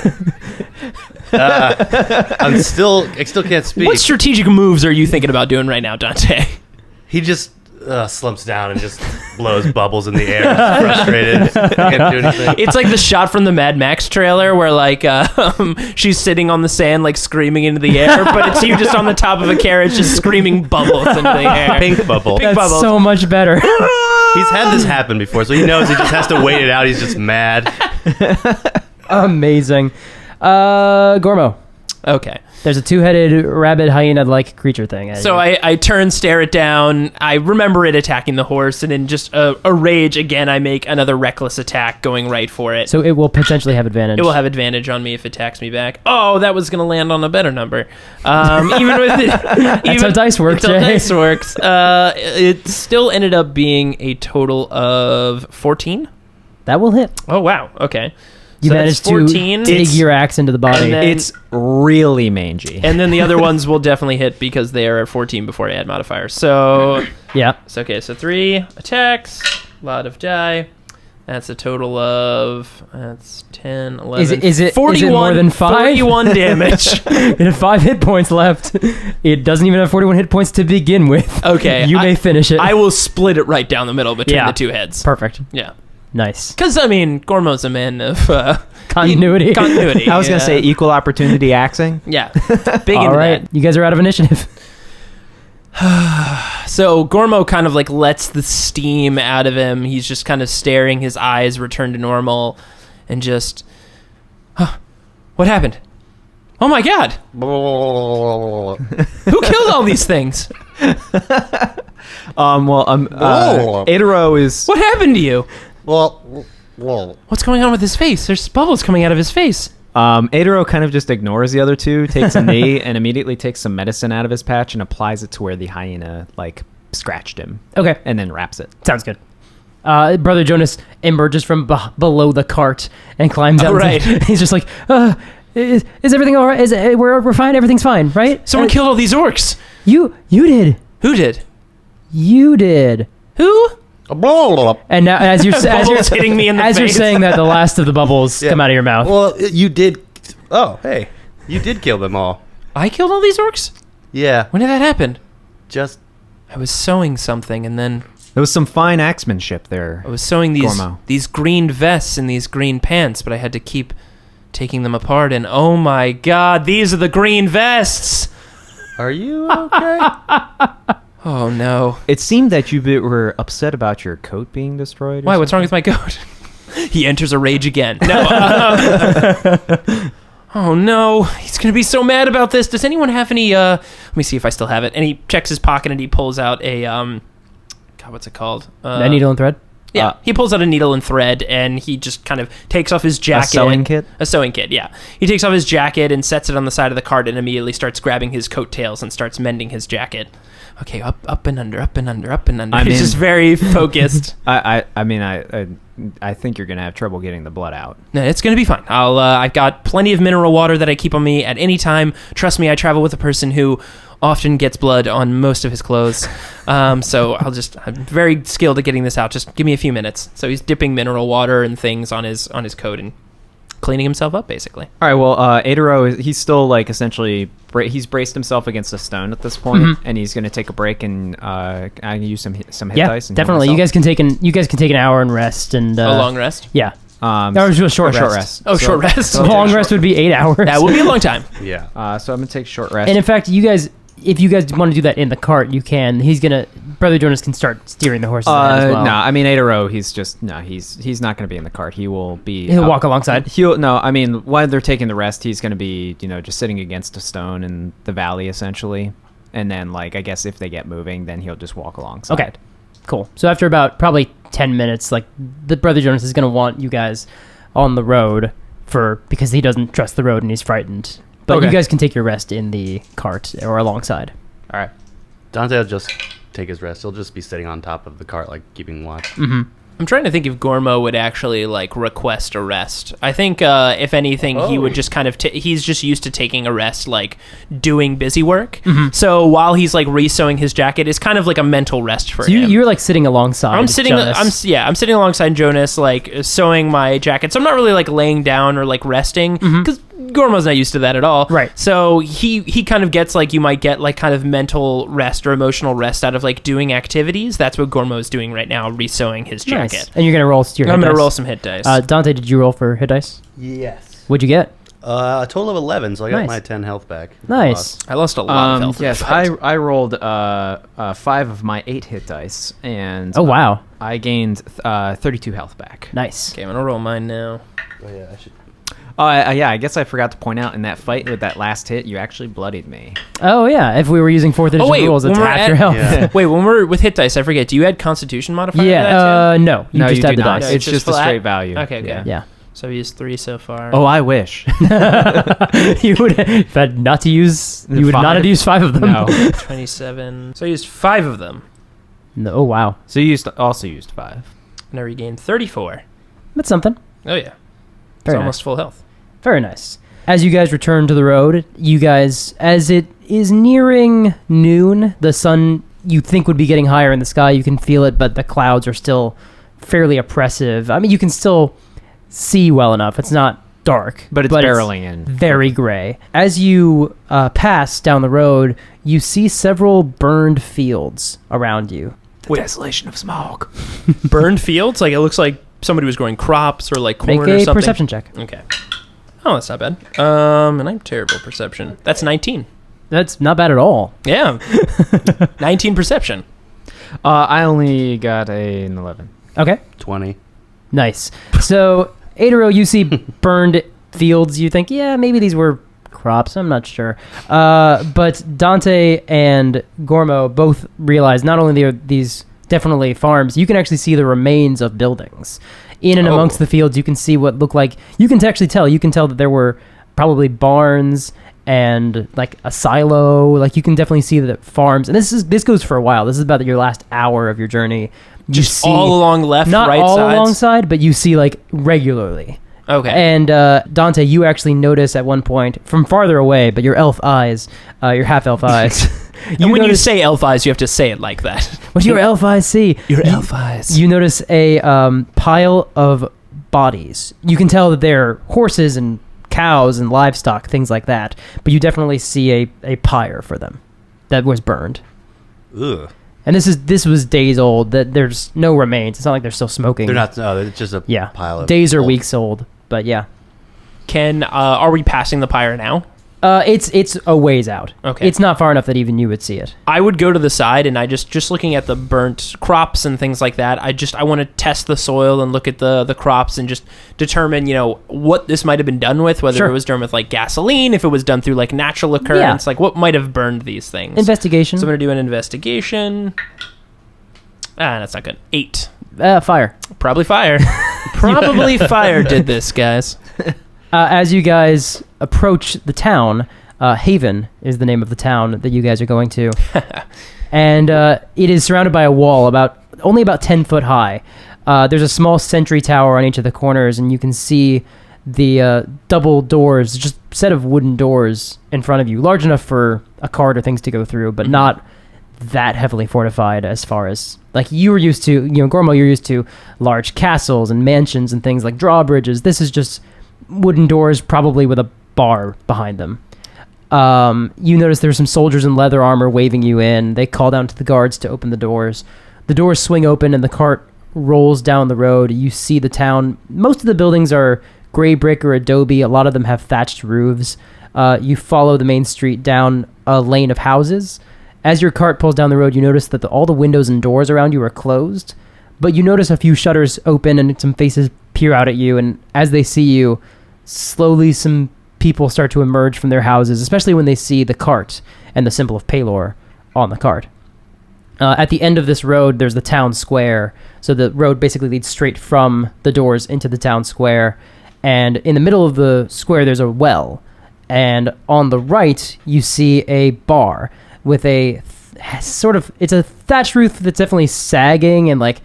[SPEAKER 7] I still can't speak.
[SPEAKER 2] What strategic moves are you thinking about doing right now, Dante?
[SPEAKER 7] He just slumps down and just blows bubbles in the air. Frustrated. Can't do anything.
[SPEAKER 2] It's like the shot from the Mad Max trailer where she's sitting on the sand like screaming into the air, but it's you just on the top of a carriage just screaming bubbles into the air.
[SPEAKER 7] Pink bubble.
[SPEAKER 2] Pink
[SPEAKER 5] That's
[SPEAKER 2] bubbles.
[SPEAKER 5] so much better.
[SPEAKER 7] He's had this happen before, so he knows he just has to wait it out. He's just mad.
[SPEAKER 5] Amazing. Gormo.
[SPEAKER 2] Okay.
[SPEAKER 5] There's a 2-headed rabbit hyena-like creature thing.
[SPEAKER 2] So I turn, stare it down. I remember it attacking the horse, and in just a rage, again, I make another reckless attack going right for it.
[SPEAKER 5] So it will potentially have advantage.
[SPEAKER 2] It will have advantage on me if it attacks me back. Oh, that was going to land on a better number. Even with it,
[SPEAKER 5] That's how dice work,
[SPEAKER 2] That's how
[SPEAKER 5] Jay.
[SPEAKER 2] dice works. It still ended up being a total of 14.
[SPEAKER 5] That will hit.
[SPEAKER 2] Oh, wow. Okay.
[SPEAKER 5] You
[SPEAKER 2] So
[SPEAKER 5] managed
[SPEAKER 2] that's 14.
[SPEAKER 5] to dig your axe into the body.
[SPEAKER 2] And then-
[SPEAKER 6] It's really mangy.
[SPEAKER 2] And then the other ones will definitely hit because they are at 14 before I add modifiers. So,
[SPEAKER 5] Yeah.
[SPEAKER 2] so 3 attacks, a lot of die. That's a total of, that's 10, 11,
[SPEAKER 5] Is it more than 5?
[SPEAKER 2] 41 damage.
[SPEAKER 5] It had 5 hit points left. It doesn't even have 41 hit points to begin with.
[SPEAKER 2] Okay.
[SPEAKER 5] You may finish it.
[SPEAKER 2] I will split it right down the middle between
[SPEAKER 5] Yeah.
[SPEAKER 2] the two heads.
[SPEAKER 5] Perfect.
[SPEAKER 2] Yeah.
[SPEAKER 5] Nice.
[SPEAKER 2] Because, Gormo's a man of
[SPEAKER 5] Continuity.
[SPEAKER 2] Continuity.
[SPEAKER 6] I was going to say equal opportunity axing.
[SPEAKER 2] Yeah. Big
[SPEAKER 5] All
[SPEAKER 2] into
[SPEAKER 5] right.
[SPEAKER 2] that.
[SPEAKER 5] You guys are out of initiative.
[SPEAKER 2] So Gormo kind of lets the steam out of him. He's just kind of staring. His eyes return to normal, and just, what happened? Oh my God! Who killed all these things?
[SPEAKER 6] Aedoro is...
[SPEAKER 2] What happened to you?
[SPEAKER 7] Well,
[SPEAKER 2] What's going on with his face? There's bubbles coming out of his face.
[SPEAKER 6] Aedoro kind of just ignores the other two, takes a knee, and immediately takes some medicine out of his patch and applies it to where the hyena, scratched him.
[SPEAKER 5] Okay.
[SPEAKER 6] And then wraps it.
[SPEAKER 5] Sounds good. Brother Jonas emerges from below the cart and climbs out.
[SPEAKER 2] Oh, right.
[SPEAKER 5] He's just like, is everything all right? We're fine? Everything's fine, right?
[SPEAKER 2] Someone killed all these orcs.
[SPEAKER 5] You did.
[SPEAKER 2] Who did?
[SPEAKER 5] You did.
[SPEAKER 2] Who?
[SPEAKER 5] And now, as you're
[SPEAKER 2] Bubbles hitting me in the
[SPEAKER 5] as you're
[SPEAKER 2] face.
[SPEAKER 5] saying that, the last of the bubbles come out of your mouth.
[SPEAKER 7] well, you did. Oh, hey, you did kill them all.
[SPEAKER 2] I killed all these orcs?
[SPEAKER 7] Yeah,
[SPEAKER 2] When did that happen?
[SPEAKER 7] just
[SPEAKER 2] I was sewing something, and then
[SPEAKER 6] There was some fine axemanship there.
[SPEAKER 2] I was sewing
[SPEAKER 6] Gormo.
[SPEAKER 2] these green vests and these green pants, but I had to keep taking them apart, and oh my God, these are the green vests!
[SPEAKER 7] Are you okay?
[SPEAKER 2] Oh no.
[SPEAKER 6] It seemed that you were upset about your coat being destroyed. or
[SPEAKER 2] Why, what's wrong
[SPEAKER 6] something.
[SPEAKER 2] with my coat? He enters a rage again. No. Oh no, he's gonna be so mad about this. Does anyone have any, let me see if I still have it. And he checks his pocket and he pulls out a, God, what's it called?
[SPEAKER 5] A needle and thread?
[SPEAKER 2] Yeah, he pulls out a needle and thread, and he just kind of takes off his jacket.
[SPEAKER 6] A sewing kit?
[SPEAKER 2] A sewing kit, yeah. He takes off his jacket and sets it on the side of the cart and immediately starts grabbing his coattails and starts mending his jacket. Okay, up and under, up and under, up and under. He's just very focused.
[SPEAKER 6] I think you're gonna have trouble getting the blood out.
[SPEAKER 2] No, it's gonna be fine. I've got plenty of mineral water that I keep on me at any time. Trust me, I travel with a person who often gets blood on most of his clothes. So I'm very skilled at getting this out. Just give me a few minutes. So he's dipping mineral water and things on his coat and cleaning himself up, basically.
[SPEAKER 6] All right. Well, Aedoro, he's still like essentially he's braced himself against a stone at this point, and he's going to take a break and use some hit dice. And
[SPEAKER 5] definitely. You guys can take an hour and rest and
[SPEAKER 2] a long rest.
[SPEAKER 5] Yeah. That was a short rest.
[SPEAKER 2] Oh, short rest.
[SPEAKER 5] Long rest would be 8 hours.
[SPEAKER 2] That would be a long time.
[SPEAKER 7] Yeah.
[SPEAKER 6] So I'm going to take a short rest.
[SPEAKER 5] And in fact, if you guys want to do that in the cart, you can. Brother Jonas can start steering the horses ahead as well.
[SPEAKER 6] No, I mean Aedoro, he's not going to be in the cart. He'll
[SPEAKER 5] walk alongside.
[SPEAKER 6] While they're taking the rest, he's going to be, just sitting against a stone in the valley essentially. And then I guess if they get moving, then he'll just walk alongside.
[SPEAKER 5] Okay. Cool. So after about probably 10 minutes, the Brother Jonas is going to want you guys on the road because he doesn't trust the road and he's frightened. But you guys can take your rest in the cart or alongside.
[SPEAKER 6] All right.
[SPEAKER 7] Dante will just take his rest. He'll just be sitting on top of the cart, keeping watch.
[SPEAKER 5] Mm-hmm.
[SPEAKER 2] I'm trying to think if Gormo would actually request a rest. I think if anything, he would just kind of he's just used to taking a rest, doing busy work.
[SPEAKER 5] Mm-hmm.
[SPEAKER 2] So while he's re-sewing his jacket, it's kind of like a mental rest for him.
[SPEAKER 5] You're sitting alongside.
[SPEAKER 2] I'm sitting.
[SPEAKER 5] Jonas.
[SPEAKER 2] I'm sitting alongside Jonas, sewing my jacket. So I'm not really laying down or resting because Gormo's not used to that at all.
[SPEAKER 5] Right.
[SPEAKER 2] So he kind of gets you might get kind of mental rest or emotional rest out of doing activities. That's what Gormo's doing right now, re-sewing his jacket.
[SPEAKER 5] Nice. And you're gonna roll your hit dice.
[SPEAKER 2] I'm gonna roll some hit dice.
[SPEAKER 5] Dante, did you roll for hit dice?
[SPEAKER 7] Yes.
[SPEAKER 5] What'd you get?
[SPEAKER 7] A total of 11, so I got
[SPEAKER 5] Nice.
[SPEAKER 7] my 10 health back.
[SPEAKER 5] Nice.
[SPEAKER 2] I lost a lot of health.
[SPEAKER 6] Yes, I rolled 5 of my 8 hit dice, and
[SPEAKER 5] Oh wow.
[SPEAKER 6] I gained 32 health back.
[SPEAKER 5] Nice.
[SPEAKER 2] Okay, I'm gonna roll mine now.
[SPEAKER 7] Oh, yeah, I should.
[SPEAKER 6] I guess I forgot to point out in that fight with that last hit, you actually bloodied me.
[SPEAKER 5] Oh yeah. If we were using 4th edition rules, it's
[SPEAKER 2] when we're
[SPEAKER 5] half your health.
[SPEAKER 7] Yeah.
[SPEAKER 2] Wait, when we're with hit dice, I forget. Do you add Constitution modifier? to that too?
[SPEAKER 5] No. You
[SPEAKER 6] No,
[SPEAKER 5] just
[SPEAKER 6] you
[SPEAKER 5] add
[SPEAKER 6] do
[SPEAKER 5] the
[SPEAKER 6] not.
[SPEAKER 5] dice.
[SPEAKER 6] It's just a
[SPEAKER 2] flat?
[SPEAKER 6] straight value.
[SPEAKER 2] Okay, good.
[SPEAKER 5] Yeah.
[SPEAKER 2] So I've used 3 so far.
[SPEAKER 6] Oh, I wish.
[SPEAKER 5] You would have had not to use. You would not have used 5 of them.
[SPEAKER 6] No.
[SPEAKER 2] 27. So I used 5 of them,
[SPEAKER 5] No. Oh wow.
[SPEAKER 6] So you also used 5.
[SPEAKER 2] and I regained 34.
[SPEAKER 5] That's something.
[SPEAKER 2] Oh yeah, it's
[SPEAKER 5] Very
[SPEAKER 2] almost
[SPEAKER 5] nice.
[SPEAKER 2] full health.
[SPEAKER 5] Very nice. As you guys return to the road, as it is nearing noon, the sun you think would be getting higher in the sky. You can feel it, but the clouds are still fairly oppressive. I mean, you can still see well enough. It's not dark,
[SPEAKER 6] But it's barreling in.
[SPEAKER 5] very gray. As you pass down the road, you see several burned fields around you.
[SPEAKER 6] The desolation of smog.
[SPEAKER 2] Burned fields? It looks like somebody was growing crops or corn
[SPEAKER 5] Make
[SPEAKER 2] or
[SPEAKER 5] a
[SPEAKER 2] something.
[SPEAKER 5] perception check.
[SPEAKER 2] Okay. Oh, that's not bad. And I'm terrible at perception. That's 19.
[SPEAKER 5] That's not bad at all.
[SPEAKER 2] Yeah. 19 perception.
[SPEAKER 6] I only got an 11.
[SPEAKER 5] Okay.
[SPEAKER 7] 20.
[SPEAKER 5] Nice. So, Aedoro, you see burned fields. You think, yeah, maybe these were crops. I'm not sure. But Dante and Gormo both realize not only are these definitely farms, you can actually see the remains of buildings. In and amongst the fields, you can see what look like... You can actually tell. You can tell that there were probably barns and a silo. You can definitely see the farms. And this goes for a while. This is about your last hour of your journey. You
[SPEAKER 2] Just
[SPEAKER 5] see,
[SPEAKER 2] all along left,
[SPEAKER 5] not
[SPEAKER 2] right
[SPEAKER 5] all
[SPEAKER 2] sides?
[SPEAKER 5] alongside, but you see regularly.
[SPEAKER 2] Okay.
[SPEAKER 5] And Dante, you actually notice at one point from farther away, but your elf eyes, your half elf eyes.
[SPEAKER 2] And when you say elf eyes, you have to say it like that.
[SPEAKER 5] What do your elf eyes see?
[SPEAKER 2] Your elf eyes.
[SPEAKER 5] You notice a pile of bodies. You can tell that they're horses and cows and livestock, things like that. But you definitely see a pyre for them that was burned.
[SPEAKER 7] Ugh.
[SPEAKER 5] And this was days old. That there's no remains. It's not like they're still smoking.
[SPEAKER 7] They're not. No, it's just a pile of
[SPEAKER 5] days or
[SPEAKER 7] old.
[SPEAKER 5] weeks old. But yeah.
[SPEAKER 2] Are we passing the pyre now?
[SPEAKER 5] It's a ways out.
[SPEAKER 2] Okay.
[SPEAKER 5] It's not far enough that even you would see it.
[SPEAKER 2] I would go to the side and I just looking at the burnt crops and things like that. I want to test the soil and look at the crops and just determine, what this might have been done with, whether
[SPEAKER 5] Sure.
[SPEAKER 2] it was done with gasoline, if it was done through natural occurrence, what might have burned these things.
[SPEAKER 5] Investigation.
[SPEAKER 2] So I'm going to do an investigation. That's not good. 8.
[SPEAKER 5] Fire.
[SPEAKER 2] Probably fire. Probably fire did this, guys.
[SPEAKER 5] As you guys approach the town, Haven is the name of the town that you guys are going to. And it is surrounded by a wall only about 10 foot high. There's a small sentry tower on each of the corners, and you can see the double doors, just a set of wooden doors in front of you, large enough for a cart or things to go through, but not that heavily fortified as far as, like, you were used to, Gormo, you're used to large castles and mansions and things like drawbridges. This is just wooden doors, probably with a bar behind them. You notice there's some soldiers in leather armor waving you in. They call down to the guards to open the doors. The doors swing open and the cart rolls down the road. You see the town. Most of the buildings are gray brick or adobe. A lot of them have thatched roofs. You follow the main street down a lane of houses. As your cart pulls down the road, you notice that all the windows and doors around you are closed, but you notice a few shutters open and some faces peer out at you, and as they see you, slowly some people start to emerge from their houses, especially when they see the cart and the symbol of Pelor on the cart. At the end of this road, there's the town square, so the road basically leads straight from the doors into the town square, and in the middle of the square, there's a well, and on the right, you see a bar with it's a thatched roof that's definitely sagging and like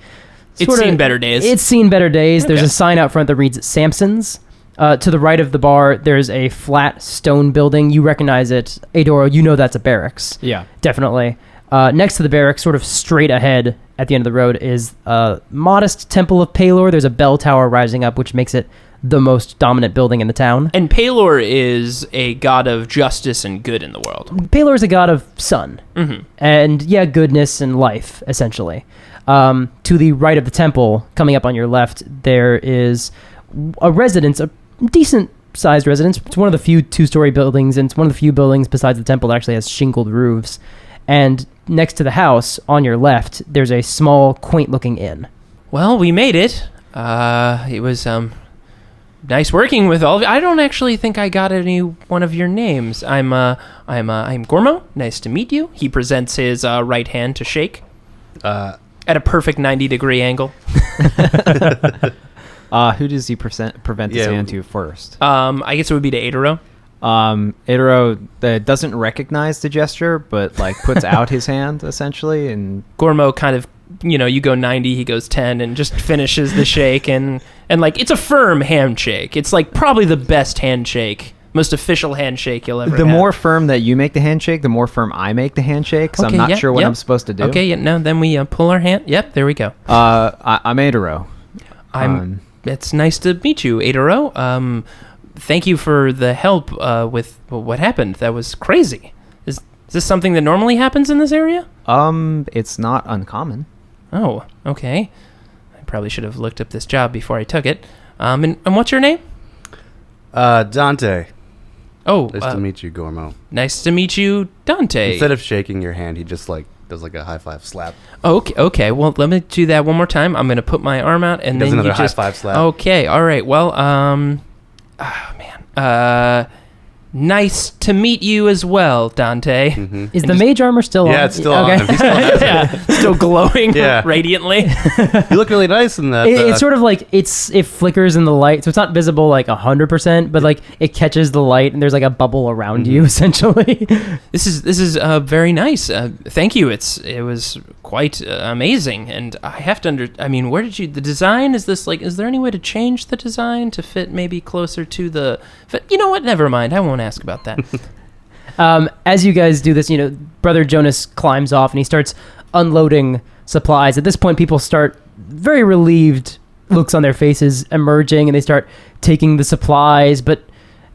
[SPEAKER 2] It's seen better days.
[SPEAKER 5] It's seen better days.
[SPEAKER 2] Okay.
[SPEAKER 5] There's a sign out front that reads Samson's. To the right of the bar, there's a flat stone building. You recognize it. Aedoro, you know that's a barracks.
[SPEAKER 6] Yeah.
[SPEAKER 5] Definitely. Next to the barracks, sort of straight ahead at the end of the road, is a modest temple of Pelor. There's a bell tower rising up, which makes it the most dominant building in the town.
[SPEAKER 2] And Pelor is a god of justice and good in the world.
[SPEAKER 5] Pelor is a god of sun. Mm-hmm. And, goodness and life, essentially. To the right of the temple, coming up on your left, there is a residence, a decent-sized residence. It's one of the few two-story buildings, and it's one of the few buildings besides the temple that actually has shingled roofs. And next to the house, on your left, there's a small, quaint-looking inn.
[SPEAKER 2] Well, we made it. It was nice working with all of you. I don't actually think I got any one of your names. I'm Gormo. Nice to meet you. He presents his right hand to shake at a perfect 90-degree angle.
[SPEAKER 6] Who does he prevent his hand to first?
[SPEAKER 2] I guess it would be to Aedoro.
[SPEAKER 6] Aedoro doesn't recognize the gesture, but like puts out his hand essentially, and
[SPEAKER 2] Gormo kind of, you go 90, he goes 10, and just finishes the shake, and like it's a firm handshake. It's like probably the best handshake, most official handshake you'll ever have.
[SPEAKER 6] The more firm that you make the handshake, the more firm I make the handshake. Because I'm not sure what I'm supposed to do.
[SPEAKER 2] Okay, then we pull our hand. Yep, there we go.
[SPEAKER 6] I'm Aedoro.
[SPEAKER 2] It's nice to meet you, Aedoro. Thank you for the help with what happened. That was crazy. Is this something that normally happens in this area?
[SPEAKER 6] It's not uncommon.
[SPEAKER 2] Oh, okay. I probably should have looked up this job before I took it. And what's your name?
[SPEAKER 7] Dante.
[SPEAKER 2] Oh,
[SPEAKER 7] Nice to meet you, Gormo.
[SPEAKER 2] Nice to meet you, Dante.
[SPEAKER 7] Instead of shaking your hand, he just does a high five slap.
[SPEAKER 2] Okay. Well, let me do that one more time. I'm gonna put my arm out and
[SPEAKER 7] Does
[SPEAKER 2] then
[SPEAKER 7] another
[SPEAKER 2] you just
[SPEAKER 7] high five slap.
[SPEAKER 2] Okay. All right. Well, nice to meet you as well, Dante.
[SPEAKER 7] Mm-hmm.
[SPEAKER 5] Is the mage armor still on?
[SPEAKER 7] Yeah, it's still on him. He still has it.
[SPEAKER 2] Still glowing radiantly.
[SPEAKER 7] You look really nice in that.
[SPEAKER 5] It's sort of like it flickers in the light, so it's not visible like 100%, but like it catches the light and there's like a bubble around you essentially.
[SPEAKER 2] This is very nice. Thank you. It was quite amazing, and I have to where did you the design? Is there any way to change the design to fit maybe closer to the? You know what? Never mind. I won't ask about that.
[SPEAKER 5] As you guys do this, Brother Jonas climbs off and he starts unloading supplies. At this point, people start very relieved looks on their faces emerging, and they start taking the supplies. But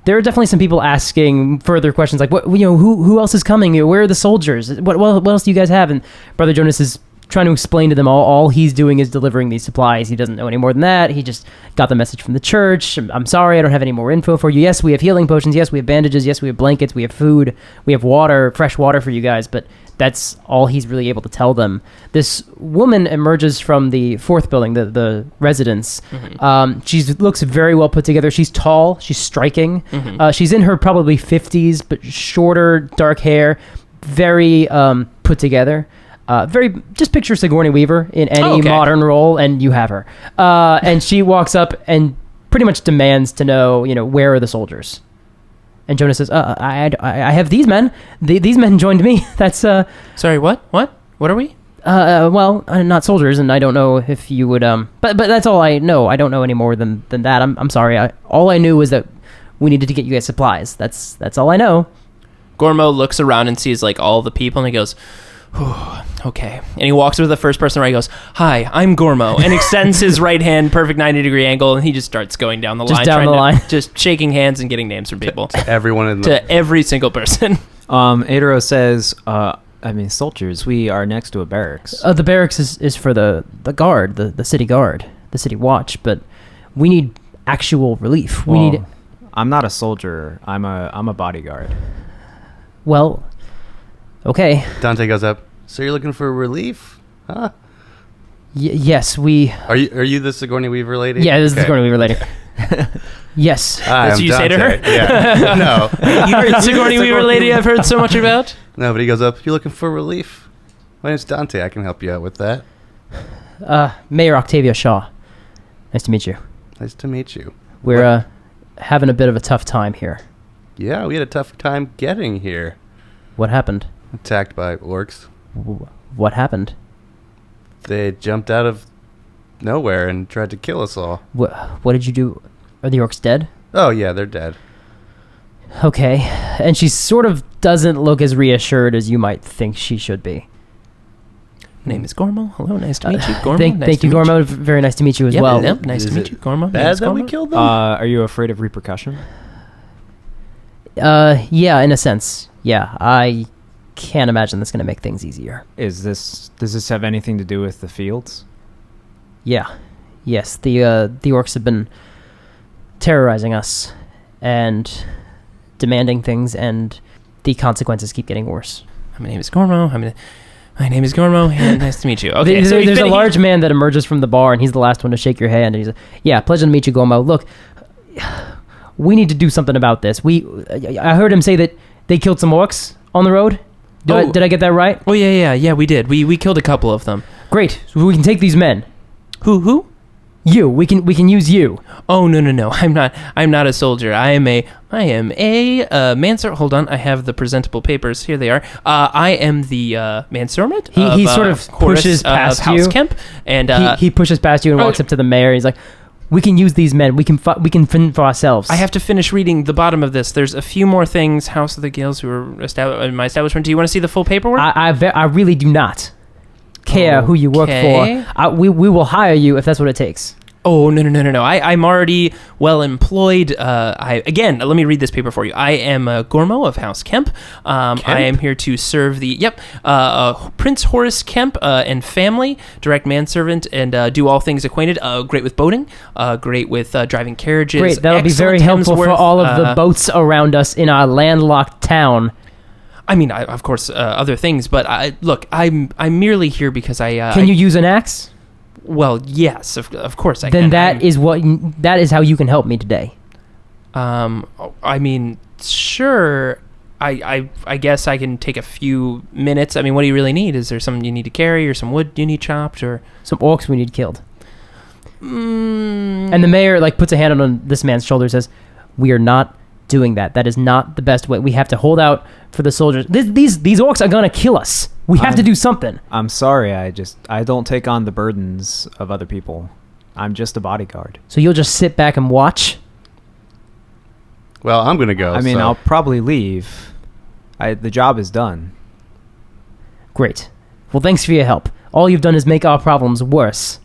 [SPEAKER 5] there are definitely some people asking further questions, like, "What? Who else is coming? Where are the soldiers? What else do you guys have?" And Brother Jonas is trying to explain to them all he's doing is delivering these supplies. He doesn't know any more than that. He just got the message from the church. I'm sorry, I don't have any more info for you. Yes, we have healing potions. Yes, we have bandages. Yes, we have blankets. We have food. We have water, fresh water for you guys. But that's all he's really able to tell them. This woman emerges from the fourth building, the residence. Mm-hmm. She looks very well put together. She's tall. She's striking. Mm-hmm. She's in her probably 50s, but shorter, dark hair, very put together. Just picture Sigourney Weaver in any modern role, and you have her. And she walks up and pretty much demands to know, where are the soldiers? And Jonas says, I have these men. These men joined me. That's
[SPEAKER 2] Sorry, what? What are we?
[SPEAKER 5] well, not soldiers, and I don't know if you would but that's all I know. I don't know any more than that. I'm sorry. All I knew was that we needed to get you guys supplies. That's all I know.
[SPEAKER 2] Gormo looks around and sees like all the people, and he goes, okay. And he walks over to the first person, right? He goes, hi, I'm Gormo, and extends his right hand, perfect 90-degry angle, and he just starts going down the line. Just shaking hands and getting names from people.
[SPEAKER 7] To everyone in
[SPEAKER 2] to every single person.
[SPEAKER 6] Aedoro says, soldiers, we are next to a barracks.
[SPEAKER 5] The barracks is for the guard, the city guard, the city watch, but we need actual relief.
[SPEAKER 6] I'm not a soldier. I'm a bodyguard.
[SPEAKER 5] Well, okay.
[SPEAKER 7] Dante goes up. So you're looking for relief? Huh?
[SPEAKER 5] Yes, we...
[SPEAKER 7] Are you the Sigourney Weaver lady?
[SPEAKER 5] Yeah, this is the Sigourney Weaver lady. Yes.
[SPEAKER 2] That's what you say to her?
[SPEAKER 7] Yeah. No.
[SPEAKER 2] You heard the Sigourney Weaver lady I've heard so much about?
[SPEAKER 7] No, but he goes up. You looking for relief? My name's Dante. I can help you out with that.
[SPEAKER 5] Mayor Octavia Shaw. Nice to meet you.
[SPEAKER 7] Nice to meet you.
[SPEAKER 5] We're having a bit of a tough time here.
[SPEAKER 7] Yeah, we had a tough time getting here.
[SPEAKER 5] What happened?
[SPEAKER 7] Attacked by orcs.
[SPEAKER 5] What happened?
[SPEAKER 7] They jumped out of nowhere and tried to kill us all.
[SPEAKER 5] What did you do? Are the orcs dead?
[SPEAKER 7] Oh, yeah, they're dead.
[SPEAKER 5] Okay. And she sort of doesn't look as reassured as you might think she should be.
[SPEAKER 2] My name is Gormo. Hello, nice to meet you. Gormo,
[SPEAKER 5] thank you, Gormo. Very nice to meet you as well.
[SPEAKER 2] Yep, nice to meet you, Gormo.
[SPEAKER 7] Bad that we killed them?
[SPEAKER 6] Are you afraid of repercussion?
[SPEAKER 5] Yeah, in a sense. Yeah, I can't imagine that's going to make things easier.
[SPEAKER 6] Does this have anything to do with the fields?
[SPEAKER 5] Yeah. Yes, the orcs have been terrorizing us and demanding things, and the consequences keep getting worse.
[SPEAKER 2] My name is Gormo. My name is Gormo, and nice to meet you. Okay,
[SPEAKER 5] there's a large man that emerges from the bar, and he's the last one to shake your hand, and he's like, yeah, pleasure to meet you, Gormo. Look, we need to do something about this. I heard him say that they killed some orcs on the road. Did I get that right?
[SPEAKER 2] Oh, yeah, we did. We killed a couple of them.
[SPEAKER 5] Great. So we can take these men.
[SPEAKER 2] Who?
[SPEAKER 5] You. We can use you.
[SPEAKER 2] Oh, no. I'm not a soldier. I am a manservant. Hold on. I have the presentable papers. Here they are. I am the manservant.
[SPEAKER 5] He sort of pushes past you.
[SPEAKER 2] Horace Kemp, and
[SPEAKER 5] he pushes past you and walks up to the mayor. He's like, we can use these men. We can fend for ourselves.
[SPEAKER 2] I have to finish reading the bottom of this. There's a few more things. House of the Gales, who were in my establishment. Do you want to see the full paperwork?
[SPEAKER 5] I really do not care who you work for. We will hire you if that's what it takes.
[SPEAKER 2] Oh, no. I'm already well employed. Let me read this paper for you. I am Gormo of House Kemp. I am here to serve Prince Horace Kemp and family, direct manservant, and do all things acquainted. Great with boating, great with driving carriages.
[SPEAKER 5] Great, that'll be very helpful for all of the boats around us in our landlocked town.
[SPEAKER 2] I mean, of course, other things, but I'm merely here because I...
[SPEAKER 5] Can you use an axe?
[SPEAKER 2] Well, yes, of course I can.
[SPEAKER 5] Then that is how you can help me today.
[SPEAKER 2] I mean, sure. I guess I can take a few minutes. I mean, what do you really need? Is there something you need to carry, or some wood you need chopped, or
[SPEAKER 5] some orcs we need killed? And the mayor puts a hand on this man's shoulder and says, "We are not doing that. That is not the best way. We have to hold out for the soldiers. These orcs are gonna kill us. We have to do something."
[SPEAKER 6] I'm sorry. I don't take on the burdens of other people. I'm just a bodyguard.
[SPEAKER 5] So you'll just sit back and watch?
[SPEAKER 7] Well, I'm gonna go.
[SPEAKER 6] I mean, I'll probably leave. The job is done.
[SPEAKER 5] Great. Well, thanks for your help. All you've done is make our problems worse.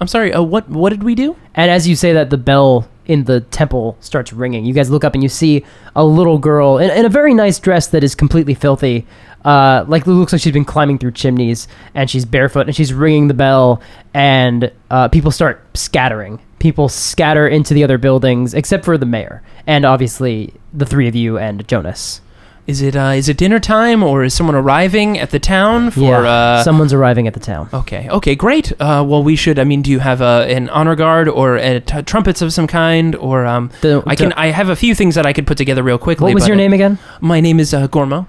[SPEAKER 2] I'm sorry. What did we do?
[SPEAKER 5] And as you say that, the bell in the temple starts ringing. You guys look up and you see a little girl in a very nice dress that is completely filthy. It looks like she's been climbing through chimneys, and she's barefoot, and she's ringing the bell, and people start scattering. People scatter into the other buildings, except for the mayor, and obviously the three of you and Jonas.
[SPEAKER 2] Is it dinner time, or is someone arriving at the town for?
[SPEAKER 5] Yeah, someone's arriving at the town.
[SPEAKER 2] Okay, great. Well, we should. I mean, do you have an honor guard or trumpets of some kind, or I have a few things that I could put together real quickly.
[SPEAKER 5] What was your name again?
[SPEAKER 2] My name is Gormo.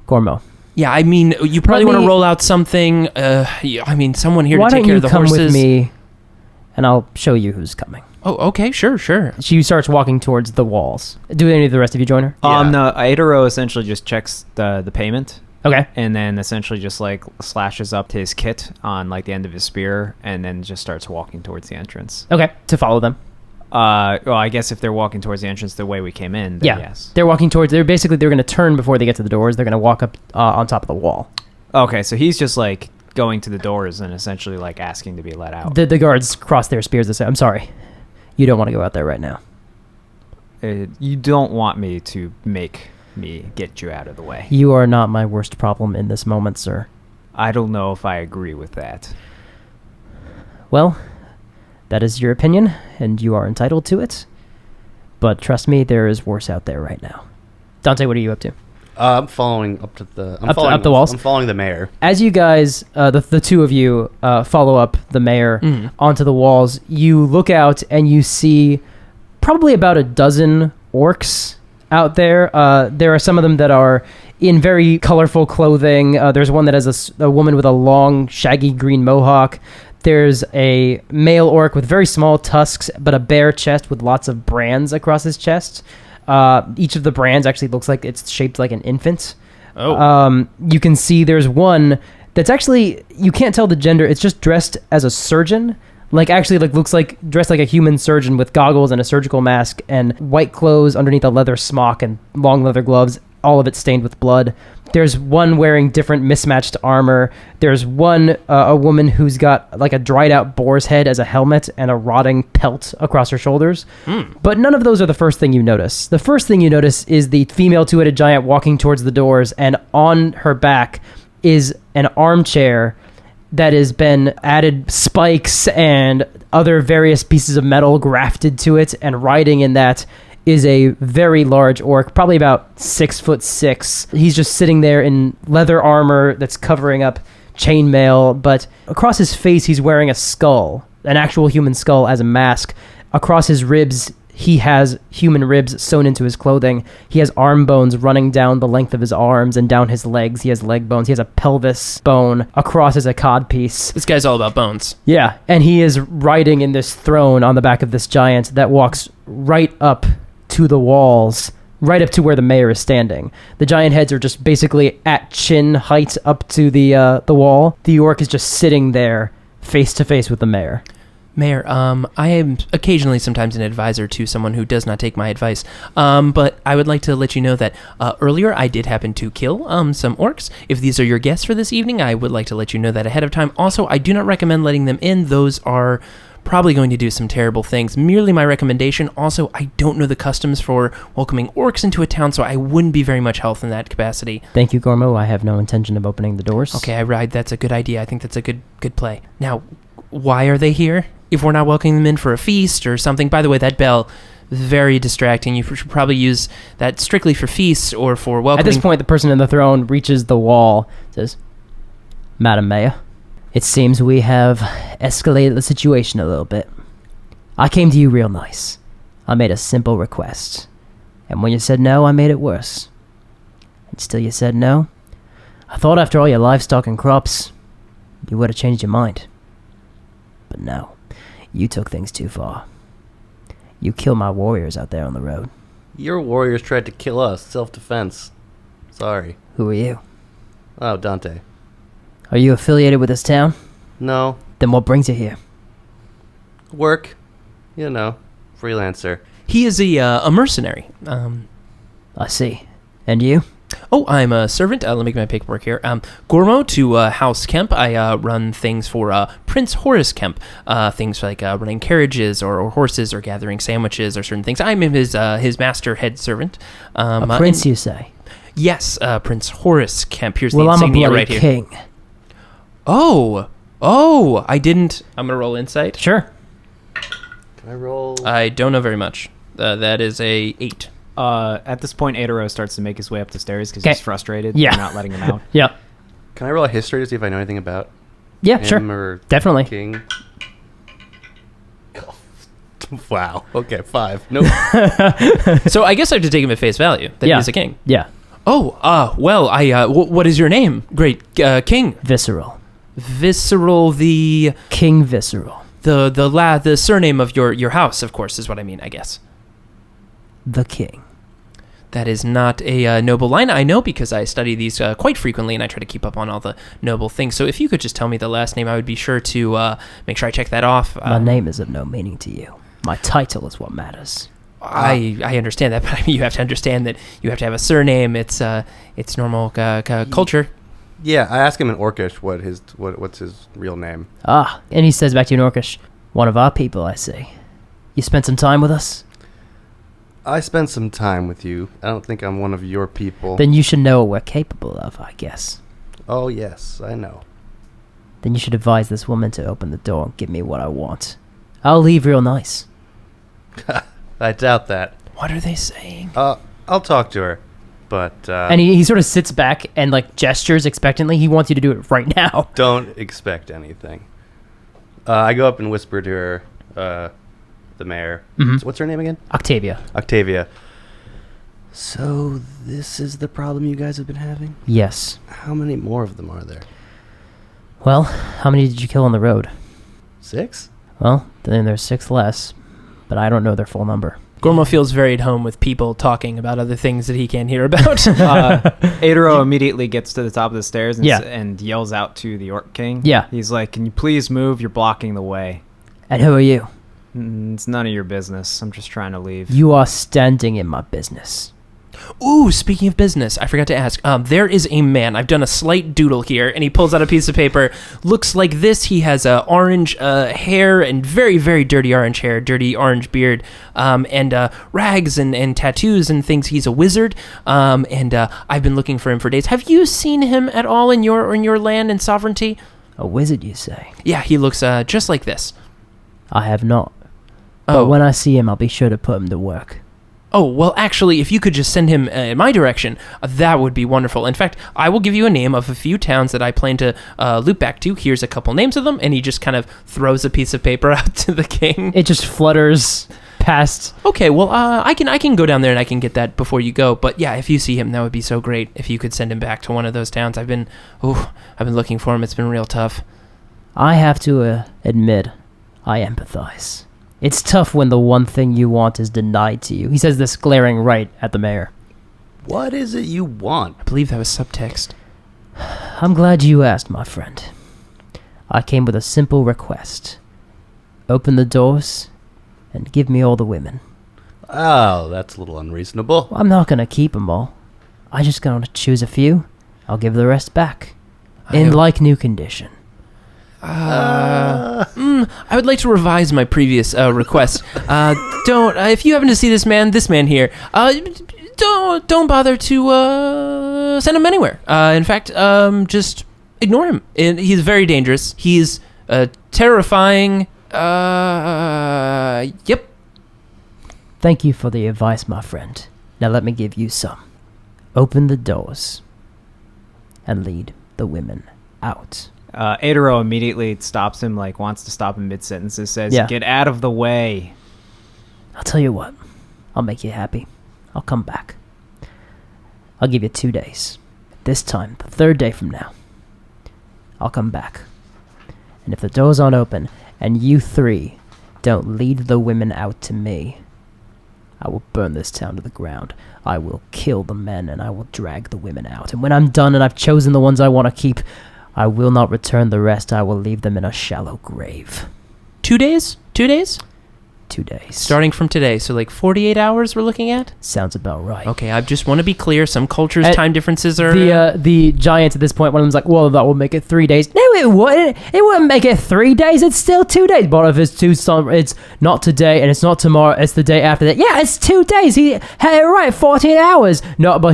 [SPEAKER 5] Gormo.
[SPEAKER 2] Yeah, I mean, you probably want to roll out something. I mean, someone here to take care of the horses.
[SPEAKER 5] Why don't you come with me, and I'll show you who's coming.
[SPEAKER 2] Oh, okay, sure.
[SPEAKER 5] She starts walking towards the walls. Do any of the rest of you join her?
[SPEAKER 6] No, Aedoro essentially just checks the payment.
[SPEAKER 5] Okay.
[SPEAKER 6] And then essentially just like slashes up his kit on like the end of his spear and then just starts walking towards the entrance.
[SPEAKER 5] Okay, to follow them.
[SPEAKER 6] Well, I guess if they're walking towards the entrance the way we came in, then yes.
[SPEAKER 5] They're walking towards, they're going to turn before they get to the doors. They're going to walk up on top of the wall.
[SPEAKER 6] Okay, so he's just like going to the doors and essentially like asking to be let out.
[SPEAKER 5] The guards cross their spears and say, I'm sorry, you don't want to go out there right now.
[SPEAKER 6] You don't want me to make me get you out of the way.
[SPEAKER 5] You are not my worst problem in this moment, sir.
[SPEAKER 6] I don't know if I agree with that.
[SPEAKER 5] Well, that is your opinion, and you are entitled to it. But trust me, there is worse out there right now. Dante, what are you up to?
[SPEAKER 7] I'm following up to the...
[SPEAKER 5] Up the walls?
[SPEAKER 7] I'm following the mayor.
[SPEAKER 5] As you guys, the two of you, follow up the mayor onto the walls, you look out and you see probably about a dozen orcs out there. There are some of them that are in very colorful clothing. There's one that has a woman with a long, shaggy green mohawk. There's a male orc with very small tusks, but a bare chest with lots of brands across his chest. Each of the brands actually looks like it's shaped like an infant. Oh. You can see there's one that's actually, you can't tell the gender. It's just dressed as a surgeon. Looks like dressed like a human surgeon with goggles and a surgical mask and white clothes underneath a leather smock and long leather gloves, all of it stained with blood. There's one wearing different mismatched armor. There's one, a woman who's got like a dried out boar's head as a helmet and a rotting pelt across her shoulders. But none of those are the first thing you notice. The first thing you notice is the female two-headed giant walking towards the doors, and on her back is an armchair that has been added spikes and other various pieces of metal grafted to it, and riding in that is a very large orc, probably about 6'6". He's just sitting there in leather armor that's covering up chainmail, but across his face he's wearing a skull, an actual human skull as a mask. Across his ribs he has human ribs sewn into his clothing. He has arm bones running down the length of his arms and down his legs. He has leg bones. He has a pelvis bone across as a codpiece.
[SPEAKER 2] This guy's all about bones.
[SPEAKER 5] Yeah, and he is riding in this throne on the back of this giant that walks right up to the walls, right up to where the mayor is standing. The giant heads are just basically at chin height up to the wall. The orc is just sitting there face to face with the mayor.
[SPEAKER 2] Mayor, I am occasionally sometimes an advisor to someone who does not take my advice, but I would like to let you know that earlier I did happen to kill some orcs. If these are your guests for this evening, I would like to let you know that ahead of time. Also, I do not recommend letting them in. Those are probably going to do some terrible things. Merely my recommendation. Also, I don't know the customs for welcoming orcs into a town, so I wouldn't be very much help in that capacity.
[SPEAKER 5] Thank you, Gormo. I have no intention of opening the doors.
[SPEAKER 2] Okay, that's a good idea. I think that's a good play. Now, why are they here? If we're not welcoming them in for a feast or something. By the way, that bell is very distracting. You should probably use that strictly for feasts or for welcoming.
[SPEAKER 5] At this point, the person in the throne reaches the wall, says, Madam Mayor, it seems we have escalated the situation a little bit. I came to you real nice. I made a simple request. And when you said no, I made it worse. And still you said no? I thought after all your livestock and crops, you would have changed your mind. But no. You took things too far. You killed my warriors out there on the road.
[SPEAKER 7] Your warriors tried to kill us. Self-defense. Sorry.
[SPEAKER 5] Who are you?
[SPEAKER 7] Oh, Dante.
[SPEAKER 5] Are you affiliated with this town?
[SPEAKER 7] No.
[SPEAKER 5] Then what brings you here?
[SPEAKER 7] Work. You know. Freelancer.
[SPEAKER 2] He is a mercenary.
[SPEAKER 5] I see. And you?
[SPEAKER 2] Oh, I'm a servant. Let me get my paperwork here. Gormo to House Kemp. I run things for Prince Horace Kemp. Things like running carriages or horses or gathering sandwiches or certain things. I'm his master head servant.
[SPEAKER 5] A prince, you say?
[SPEAKER 2] Yes, Prince Horace Kemp. Here's the
[SPEAKER 5] I'm a
[SPEAKER 2] insignia
[SPEAKER 5] bloody
[SPEAKER 2] right here.
[SPEAKER 5] king.
[SPEAKER 2] Oh, I didn't. I'm going to roll insight.
[SPEAKER 5] Sure.
[SPEAKER 7] Can I roll?
[SPEAKER 2] I don't know very much. That is a 8.
[SPEAKER 6] At this point, Aedoro starts to make his way up the stairs because he's frustrated.
[SPEAKER 5] Yeah.
[SPEAKER 6] They're not letting him out.
[SPEAKER 5] Yeah.
[SPEAKER 7] Can I roll a history to see if I know anything about
[SPEAKER 5] Yeah,
[SPEAKER 7] him
[SPEAKER 5] sure.
[SPEAKER 7] or
[SPEAKER 5] Definitely.
[SPEAKER 7] King? Wow. Okay, 5. Nope.
[SPEAKER 2] So I guess I have to take him at face value that
[SPEAKER 5] Yeah.
[SPEAKER 2] he's a king.
[SPEAKER 5] Yeah.
[SPEAKER 2] What is your name, great king?
[SPEAKER 5] Visceral.
[SPEAKER 2] Visceral,
[SPEAKER 5] King Visceral.
[SPEAKER 2] the surname of your house, of course, is what I mean, I guess.
[SPEAKER 5] The king.
[SPEAKER 2] That is not a noble line. I know because I study these quite frequently, and I try to keep up on all the noble things. So if you could just tell me the last name, I would be sure to make sure I check that off.
[SPEAKER 5] My name is of no meaning to you. My title is what matters.
[SPEAKER 2] I understand that, but I mean, you have to understand that you have to have a surname. It's normal culture.
[SPEAKER 7] Yeah, I asked him in Orcish what's his real name.
[SPEAKER 5] And he says back to you in Orcish, one of our people, I see. You spent some time with us?
[SPEAKER 7] I spent some time with you. I don't think I'm one of your people.
[SPEAKER 5] Then you should know what we're capable of, I guess.
[SPEAKER 7] Oh, yes, I know.
[SPEAKER 5] Then you should advise this woman to open the door and give me what I want. I'll leave real nice.
[SPEAKER 7] I doubt that.
[SPEAKER 2] What are they saying?
[SPEAKER 7] I'll talk to her, but...
[SPEAKER 5] and he sort of sits back and, like, gestures expectantly. He wants you to do it right now.
[SPEAKER 7] Don't expect anything. I go up and whisper to her, the mayor.
[SPEAKER 5] Mm-hmm.
[SPEAKER 7] So what's her name again?
[SPEAKER 5] Octavia.
[SPEAKER 7] So this is the problem you guys have been having?
[SPEAKER 5] Yes.
[SPEAKER 7] How many more of them are there?
[SPEAKER 5] Well, how many did you kill on the road?
[SPEAKER 7] 6?
[SPEAKER 5] Well, then there's 6 less, but I don't know their full number.
[SPEAKER 2] Gormo feels very at home with people talking about other things that he can't hear about.
[SPEAKER 6] Aedoro immediately gets to the top of the stairs and,
[SPEAKER 5] Yeah.
[SPEAKER 6] and yells out to the Orc King.
[SPEAKER 5] Yeah.
[SPEAKER 6] He's like, can you please move? You're blocking the way.
[SPEAKER 5] And who are you?
[SPEAKER 6] It's none of your business. I'm just trying to leave.
[SPEAKER 5] You are standing in my business.
[SPEAKER 2] Ooh, speaking of business, I forgot to ask. There is a man. I've done a slight doodle here, and he pulls out a piece of paper. Looks like this. He has orange hair and very, very dirty orange hair, dirty orange beard, and rags and tattoos and things. He's a wizard, and I've been looking for him for days. Have you seen him at all in your land and sovereignty?
[SPEAKER 5] A wizard, you say?
[SPEAKER 2] Yeah, he looks just like this.
[SPEAKER 5] I have not.
[SPEAKER 2] Oh.
[SPEAKER 5] But when I see him, I'll be sure to put him to work.
[SPEAKER 2] Oh, well, actually, if you could just send him in my direction, that would be wonderful. In fact, I will give you a name of a few towns that I plan to loop back to. Here's a couple names of them, and he just kind of throws a piece of paper out to the king.
[SPEAKER 5] It just flutters past.
[SPEAKER 2] Okay, well, I can go down there and I can get that before you go. But yeah, if you see him, that would be so great. If you could send him back to one of those towns. I've been looking for him. It's been real tough.
[SPEAKER 5] I have to admit, I empathize. It's tough when the one thing you want is denied to you. He says this, glaring right at the mayor.
[SPEAKER 7] What is it you want?
[SPEAKER 2] I believe that was subtext.
[SPEAKER 5] I'm glad you asked, my friend. I came with a simple request. Open the doors and give me all the women.
[SPEAKER 7] Oh, that's a little unreasonable.
[SPEAKER 5] I'm not going to keep them all. I just going to choose a few. I'll give the rest back. In like new condition.
[SPEAKER 2] I would like to revise my previous request. If you happen to see this man here, don't bother to send him anywhere. In fact, just ignore him. He's very dangerous. He's terrifying. Yep.
[SPEAKER 5] Thank you for the advice, my friend. Now let me give you some. Open the doors and lead the women out.
[SPEAKER 6] Aedoro immediately stops him, like wants to stop him mid-sentence, and says,
[SPEAKER 5] Yeah.
[SPEAKER 6] Get out of the way.
[SPEAKER 5] I'll tell you what. I'll make you happy. I'll come back. I'll give you 2 days. This time, the 3rd day from now, I'll come back. And if the doors aren't open, and you 3 don't lead the women out to me, I will burn this town to the ground. I will kill the men, and I will drag the women out. And when I'm done and I've chosen the ones I want to keep, I will not return the rest. I will leave them in a shallow grave.
[SPEAKER 2] 2 days? 2 days?
[SPEAKER 5] 2 days.
[SPEAKER 2] Starting from today, so like 48 hours we're looking at?
[SPEAKER 5] Sounds about right.
[SPEAKER 2] Okay, I just want to be clear. Some cultures'
[SPEAKER 5] And
[SPEAKER 2] time differences are...
[SPEAKER 5] The giants at this point, one of them's like, well, that will make it 3 days. No, it wouldn't. It wouldn't make it 3 days. It's still 2 days. But if it's it's not today and it's not tomorrow, it's the day after that. Yeah, it's 2 days. He had it right, 14 hours. No, but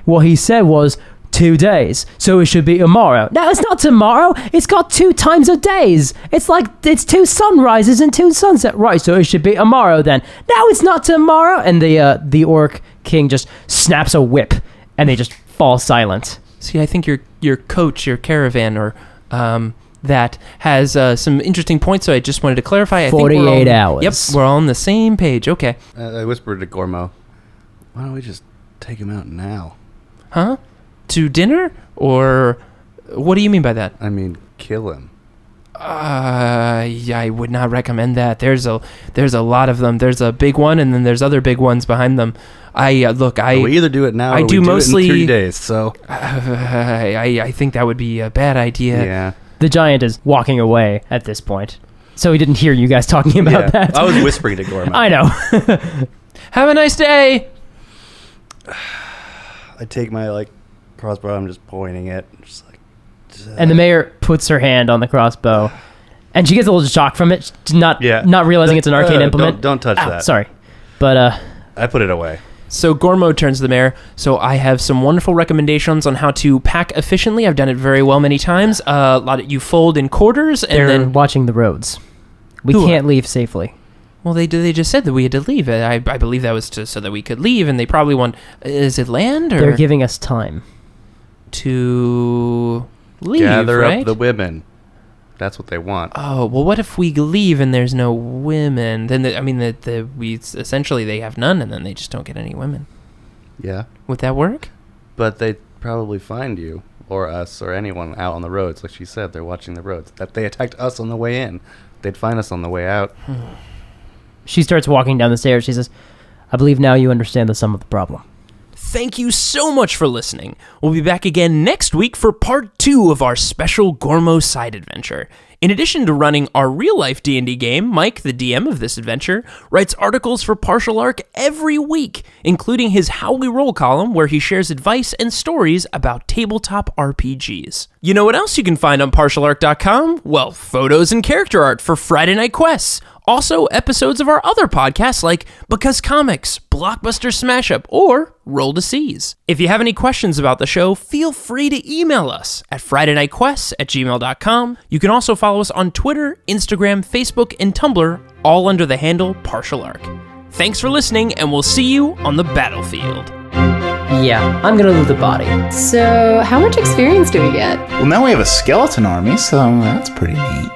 [SPEAKER 5] what he said was 2 days, so it should be tomorrow. No, it's not tomorrow. It's got 2 times of days. It's like it's 2 sunrises and 2 sunsets. Right, so it should be tomorrow then. No, it's not tomorrow. And the Orc King just snaps a whip, and they just fall silent.
[SPEAKER 2] See, I think your coach, your caravan, or that has some interesting points. So I just wanted to clarify. I
[SPEAKER 5] 48 hours.
[SPEAKER 2] Yep, we're all on the same page. Okay.
[SPEAKER 7] I whispered to Gormo, why don't we just take him out now?
[SPEAKER 2] Huh? To dinner? Or what do you mean by that?
[SPEAKER 7] I mean, kill him.
[SPEAKER 2] Yeah, I would not recommend that. There's a lot of them. There's a big one, and then there's other big ones behind them. We
[SPEAKER 7] either do it now
[SPEAKER 2] I
[SPEAKER 7] or
[SPEAKER 2] do
[SPEAKER 7] we
[SPEAKER 2] mostly,
[SPEAKER 7] do it in 3 days, so...
[SPEAKER 2] I think that would be a bad idea.
[SPEAKER 7] Yeah.
[SPEAKER 5] The giant is walking away at this point, so he didn't hear you guys talking about that.
[SPEAKER 7] I was whispering to Gormo.
[SPEAKER 5] I know.
[SPEAKER 2] Have a nice day!
[SPEAKER 7] I take my, crossbow, I'm just pointing it. Just
[SPEAKER 5] And the mayor puts her hand on the crossbow, and she gets a little shock from it, not realizing it's an arcane implement.
[SPEAKER 7] Don't touch that.
[SPEAKER 5] Sorry. But,
[SPEAKER 7] I put it away.
[SPEAKER 2] So Gormo turns to the mayor. So I have some wonderful recommendations on how to pack efficiently. I've done it very well many times. You fold in quarters, and
[SPEAKER 5] they're
[SPEAKER 2] then
[SPEAKER 5] watching the roads. We can't leave safely.
[SPEAKER 2] Well, they just said that we had to leave. I believe that was so that we could leave, and they probably want. Is it land or
[SPEAKER 5] They're giving us time
[SPEAKER 2] to leave?
[SPEAKER 7] Gather
[SPEAKER 2] right?
[SPEAKER 7] up the women. That's what they want.
[SPEAKER 2] Oh well, what if we leave and there's no women? Then we essentially they have none, and then they just don't get any women.
[SPEAKER 7] Yeah.
[SPEAKER 2] Would that work?
[SPEAKER 7] But they'd probably find you or us or anyone out on the roads. Like she said, they're watching the roads. That they attacked us on the way in. They'd find us on the way out.
[SPEAKER 5] She starts walking down the stairs. She says, I believe now you understand the sum of the problem.
[SPEAKER 2] Thank you so much for listening. We'll be back again next week for part 2 of our special Gormo side adventure. In addition to running our real-life D&D game, Mike, the DM of this adventure, writes articles for Partial Arc every week, including his How We Roll column, where he shares advice and stories about tabletop RPGs. You know what else you can find on partialarc.com? Well, photos and character art for Friday Night Quests. Also, episodes of our other podcasts like Because Comics, Blockbuster Smash Up, or Roll to Seize. If you have any questions about the show, feel free to email us at FridayNightQuests@gmail.com. You can also follow us on Twitter, Instagram, Facebook, and Tumblr, all under the handle Partial Arc. Thanks for listening, and we'll see you on the battlefield.
[SPEAKER 5] Yeah, I'm gonna loot the body.
[SPEAKER 4] So, how much experience do we get?
[SPEAKER 8] Well, now we have a skeleton army, so that's pretty neat.